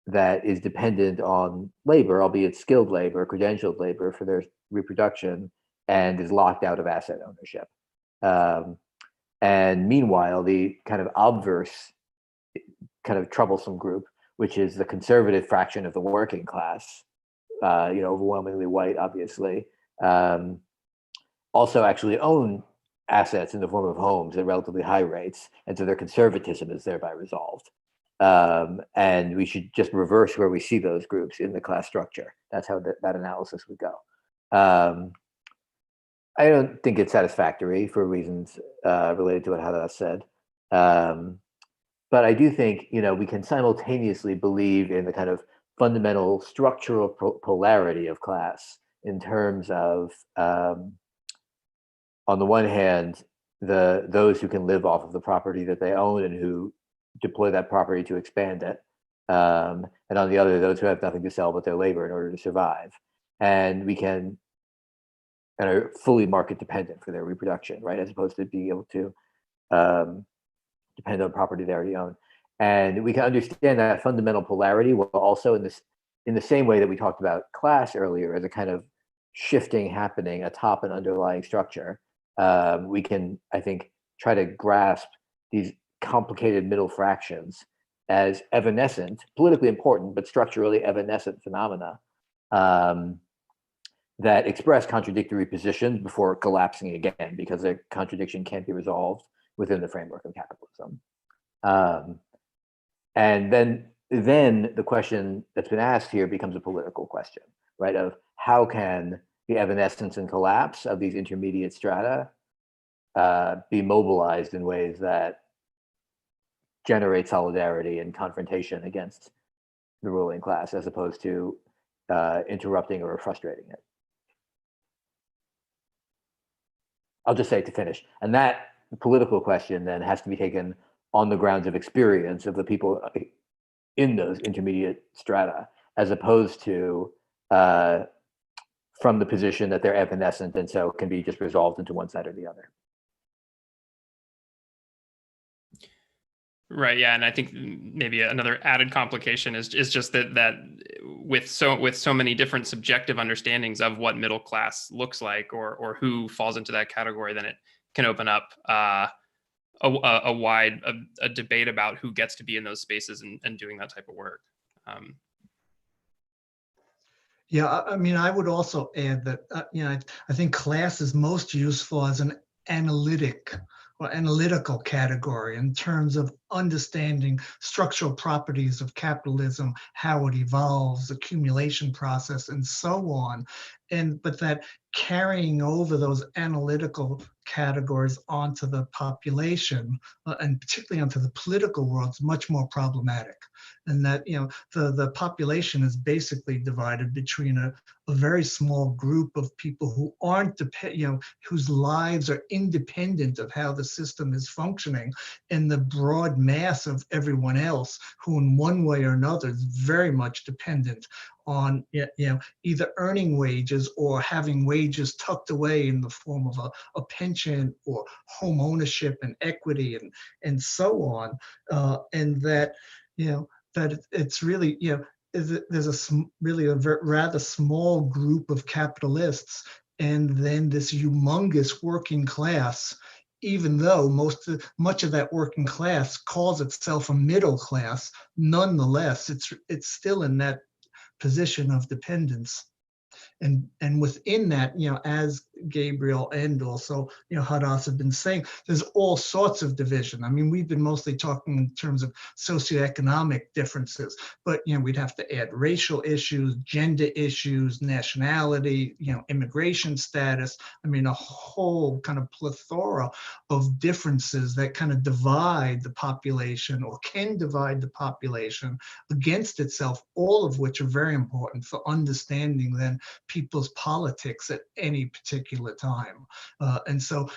that is dependent on labor, albeit skilled labor, credentialed labor, for their reproduction, and is locked out of asset ownership. And meanwhile, the kind of obverse, kind of troublesome group, which is the conservative fraction of the working class, overwhelmingly white, obviously, also actually own assets in the form of homes at relatively high rates, and so their conservatism is thereby resolved. And we should just reverse where we see those groups in the class structure. That's how that analysis would go. I don't think it's satisfactory for reasons related to what Hadas said. But I do think, we can simultaneously believe in the kind of fundamental structural polarity of class in terms of, on the one hand, those who can live off of the property that they own and who deploy that property to expand it. And on the other, those who have nothing to sell but their labor in order to survive. And we can and are fully market dependent for their reproduction, right? As opposed to being able to depend on property they already own. And we can understand that fundamental polarity while also in the same way that we talked about class earlier as a kind of shifting happening atop an underlying structure. We can, I think, try to grasp these complicated middle fractions as evanescent, politically important, but structurally evanescent phenomena that express contradictory positions before collapsing again, because their contradiction can't be resolved within the framework of capitalism. And then the question that's been asked here becomes a political question, right? Of how can the evanescence and collapse of these intermediate strata be mobilized in ways that generate solidarity and confrontation against the ruling class, as opposed to interrupting or frustrating it. I'll just say to finish, and that political question then has to be taken on the grounds of experience of the people in those intermediate strata, as opposed to from the position that they're evanescent and so can be just resolved into one side or the other.
Right. Yeah, and I think maybe another added complication is just that with so many different subjective understandings of what middle class looks like or who falls into that category, then it can open up a wide debate about who gets to be in those spaces and doing that type of work.
Yeah, I mean, I would also add that I think class is most useful as an analytical category in terms of understanding structural properties of capitalism, how it evolves, accumulation process, and so on. But that carrying over those analytical categories onto the population, and particularly onto the political world, is much more problematic. And that the population is basically divided between a very small group of people who aren't whose lives are independent of how the system is functioning, and the broad mass of everyone else who in one way or another is very much dependent on either earning wages or having wages tucked away in the form of a pension or home ownership and equity and so on, and that that it's really there's really a rather small group of capitalists, and then this humongous working class, even though much of that working class calls itself a middle class. Nonetheless, it's still in that position of dependence. And within that, as Gabriel and also, Hadas have been saying, there's all sorts of division. I mean, we've been mostly talking in terms of socioeconomic differences, but, we'd have to add racial issues, gender issues, nationality, immigration status. I mean, a whole kind of plethora of differences that kind of divide the population or can divide the population against itself, all of which are very important for understanding then people's politics at any particular time. And so,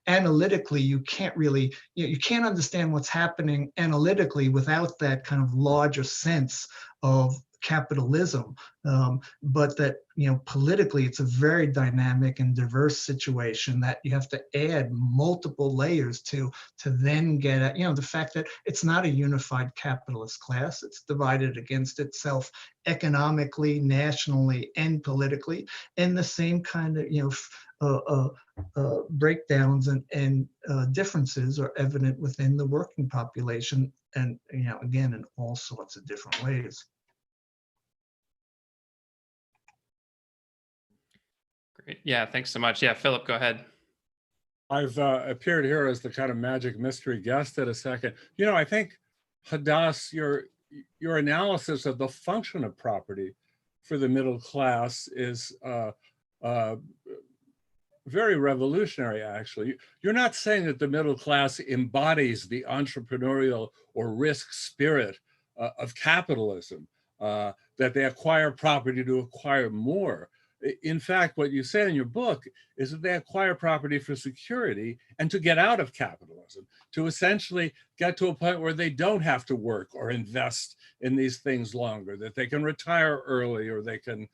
analytically, you can't really, you can't understand what's happening analytically without that kind of larger sense of capitalism, but that politically it's a very dynamic and diverse situation that you have to add multiple layers to then get at the fact that it's not a unified capitalist class. It's divided against itself economically, nationally, and politically, and the same kind of breakdowns and differences are evident within the working population, and again in all sorts of different ways.
Great. Yeah, thanks so much. Yeah, Philip, go ahead.
I've appeared here as the kind of magic mystery guest at a second. I think Hadas, your analysis of the function of property for the middle class is very revolutionary, actually. You're not saying that the middle class embodies the entrepreneurial or risk spirit of capitalism, that they acquire property to acquire more. In fact, what you say in your book is that they acquire property for security and to get out of capitalism, to essentially get to a point where they don't have to work or invest in these things longer, that they can retire early or they can,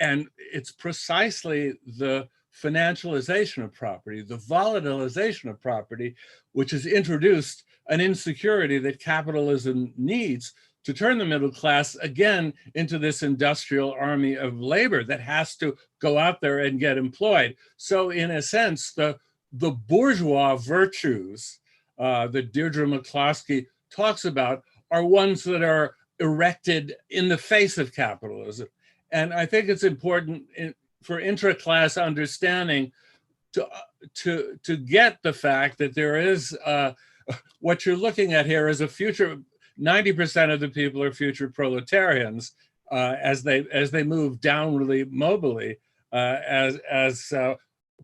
and it's precisely the financialization of property, the volatilization of property, which has introduced an insecurity that capitalism needs to turn the middle class again into this industrial army of labor that has to go out there and get employed. So in a sense, the bourgeois virtues that Deirdre McCloskey talks about are ones that are erected in the face of capitalism. And I think it's important for intra-class understanding to get the fact that there is, what you're looking at here is a future, 90% of the people are future proletarians as they move downwardly mobily, as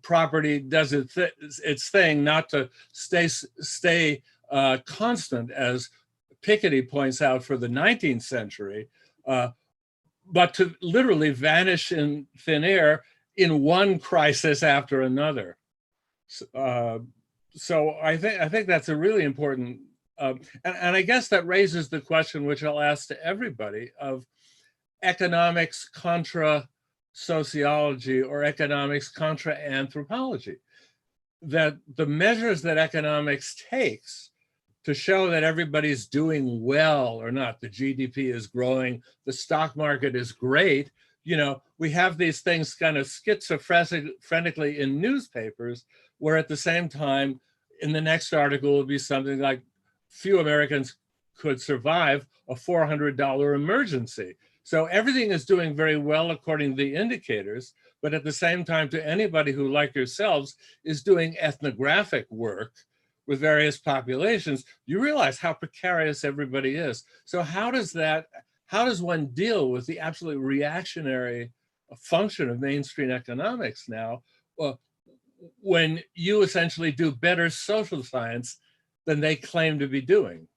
property does its thing, not to stay constant, as Piketty points out, for the 19th century, but to literally vanish in thin air in one crisis after another. So I think that's a really important, and I guess that raises the question, which I'll ask to everybody, of economics contra sociology or economics contra anthropology. That the measures that economics takes to show that everybody's doing well or not, the GDP is growing, the stock market is great, we have these things kind of schizophrenically in newspapers, where at the same time, in the next article will be something like, few Americans could survive a $400 emergency. So everything is doing very well according to the indicators, but at the same time, to anybody who, like yourselves, is doing ethnographic work with various populations, you realize how precarious everybody is. So how does one deal with the absolutely reactionary function of mainstream economics now, when you essentially do better social science than they claim to be doing?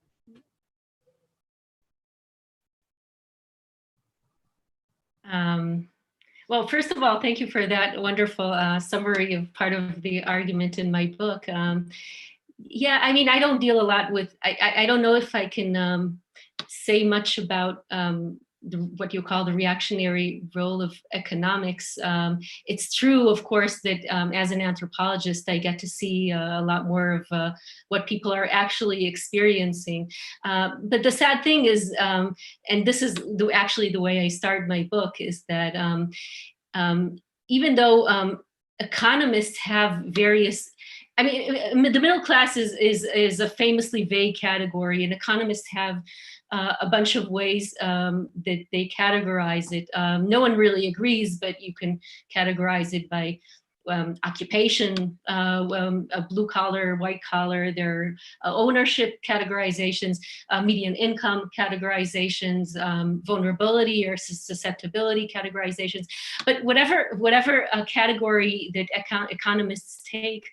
Well, first of all, thank you for that wonderful summary of part of the argument in my book. Yeah, I mean, I don't deal a lot with, I don't know if I can say much about what you call the reactionary role of economics. It's true, of course, that as an anthropologist, I get to see a lot more of what people are actually experiencing. But the sad thing is, and this is actually the way I start my book, is that even though economists have various, I mean, the middle class is a famously vague category, and economists have a bunch of ways that they categorize it. No one really agrees, but you can categorize it by occupation, blue collar, white collar, their ownership categorizations, median income categorizations, vulnerability or susceptibility categorizations. But whatever category that economists take,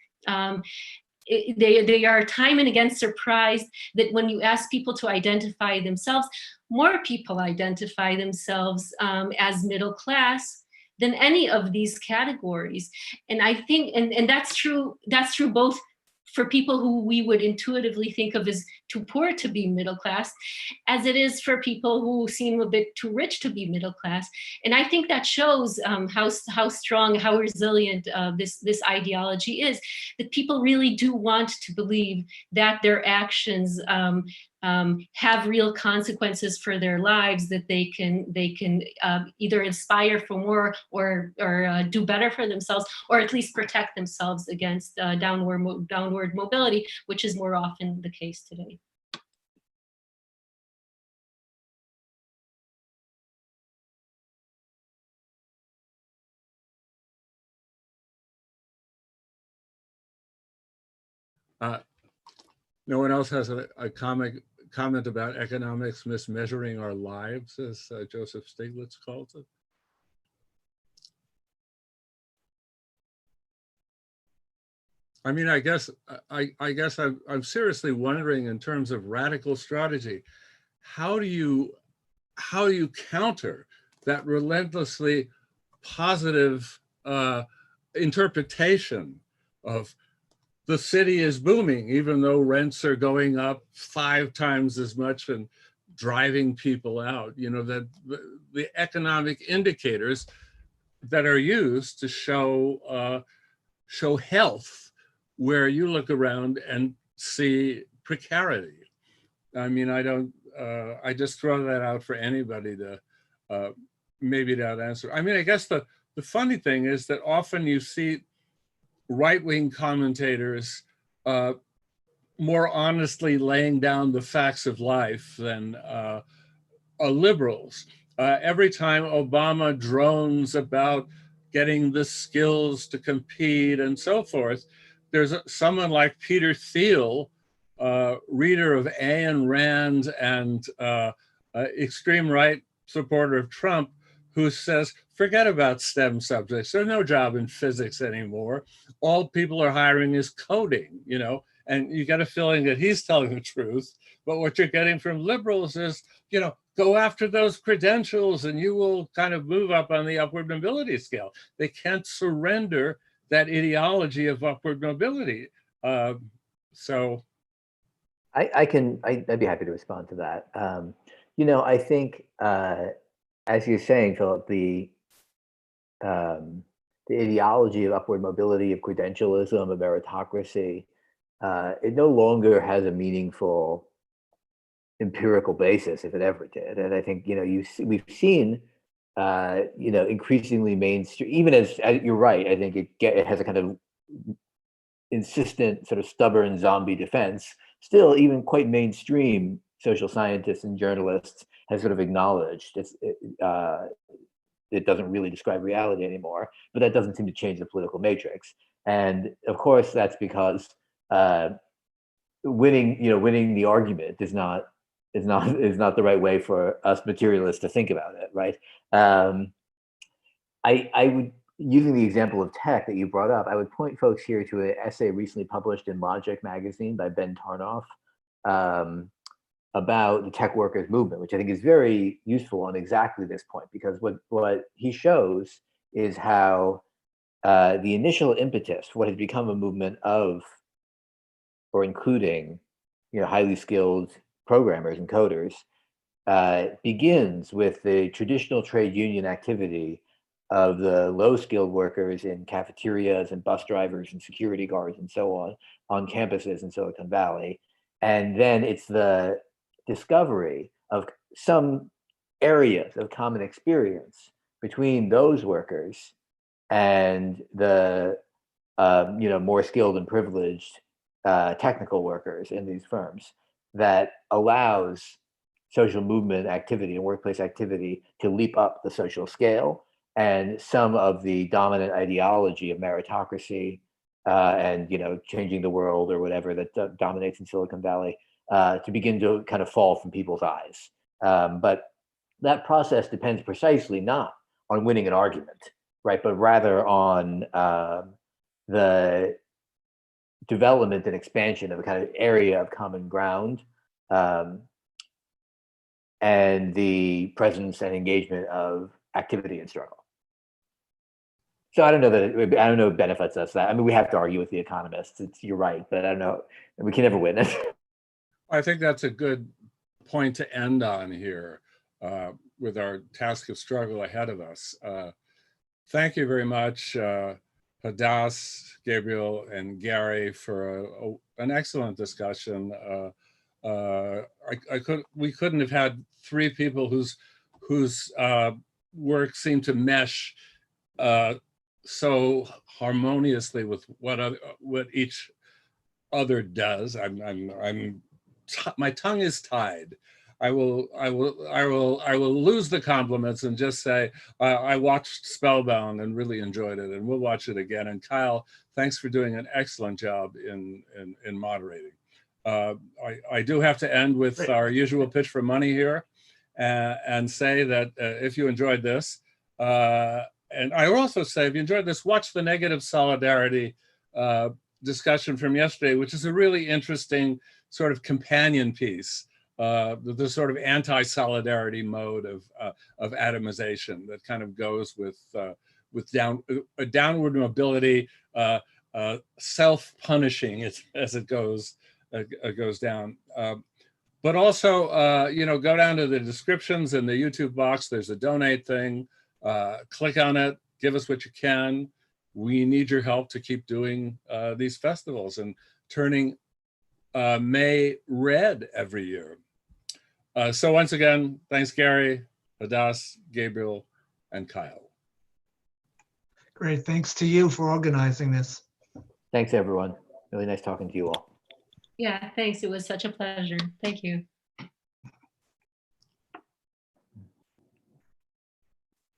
they are time and again surprised that when you ask people to identify themselves, more people identify themselves as middle class than any of these categories. And I think, and that's true both for people who we would intuitively think of as too poor to be middle class, as it is for people who seem a bit too rich to be middle class. And I think that shows how strong, how resilient this ideology is, that people really do want to believe that their actions have real consequences for their lives, that they can either inspire for more or do better for themselves, or at least protect themselves against downward mobility, which is more often the case today.
No one else has a comment about economics mismeasuring our lives, as Joseph Stiglitz calls it? I mean, I guess I'm seriously wondering, in terms of radical strategy, how do you counter that relentlessly positive interpretation of the city is booming, even though rents are going up 5 times as much and driving people out? You know, that the economic indicators that are used to show health, where you look around and see precarity. I mean, I just throw that out for anybody to maybe not answer. I mean, I guess the funny thing is that often you see right-wing commentators more honestly laying down the facts of life than liberals. Every time Obama drones about getting the skills to compete and so forth, there's someone like Peter Thiel, reader of Ayn Rand and extreme right supporter of Trump, who says, forget about STEM subjects. There's no job in physics anymore. All people are hiring is coding, you know, and you get a feeling that he's telling the truth. But what you're getting from liberals is, you know, go after those credentials and you will kind of move up on the upward mobility scale. They can't surrender that ideology of upward mobility. So.
I'd be happy to respond to that. You know, I think, as you're saying, Philip, the ideology of upward mobility, of credentialism, of meritocracy, it no longer has a meaningful empirical basis, if it ever did. And I think, you know, we've seen, you know, increasingly mainstream, even as you're right, I think it has a kind of insistent, sort of stubborn zombie defense. Still, even quite mainstream social scientists and journalists have sort of acknowledged it doesn't really describe reality anymore, but that doesn't seem to change the political matrix. And of course, that's because winning the argument is not the right way for us materialists to think about it, right? I would, using the example of tech that you brought up, I would point folks here to an essay recently published in Logic magazine by Ben Tarnoff about the tech workers movement, which I think is very useful on exactly this point, because what he shows is how the initial impetus for what has become a movement of, or including, you know, highly skilled programmers and coders, begins with the traditional trade union activity of the low-skilled workers in cafeterias and bus drivers and security guards and so on campuses in Silicon Valley. And then it's the discovery of some areas of common experience between those workers and the you know, more skilled and privileged technical workers in these firms that allows social movement activity and workplace activity to leap up the social scale, and some of the dominant ideology of meritocracy and, you know, changing the world or whatever that dominates in Silicon Valley to begin to kind of fall from people's eyes. But that process depends precisely not on winning an argument, right, but rather on the development and expansion of a kind of area of common ground, and the presence and engagement of activity and struggle. So I don't know it benefits us that. I mean, we have to argue with the economists. You're right, but I don't know. We can never win.
I think that's a good point to end on here with our task of struggle ahead of us. Thank you very much, Hadas, Gabriel, and Gary, for an excellent discussion. We couldn't have had 3 people whose work seemed to mesh so harmoniously with what each other does. My tongue is tied. I will lose the compliments and just say I watched Spellbound and really enjoyed it, and we'll watch it again. And Kyle, thanks for doing an excellent job in moderating. I do have to end with our usual pitch for money here, and say that if you enjoyed this, and I will also say, if you enjoyed this, watch the negative solidarity discussion from yesterday, which is a really interesting sort of companion piece, the sort of anti-solidarity mode of atomization that kind of goes with downward mobility, self-punishing as it goes down. But also, go down to the descriptions in the YouTube box. There's a donate thing. Click on it. Give us what you can. We need your help to keep doing these festivals and turning May red every year. So once again, thanks, Gary, Hadas, Gabriel, and Kyle.
Great. Thanks to you for organizing this.
Thanks, everyone. Really nice talking to you all.
Yeah, thanks. It was such a pleasure. Thank you.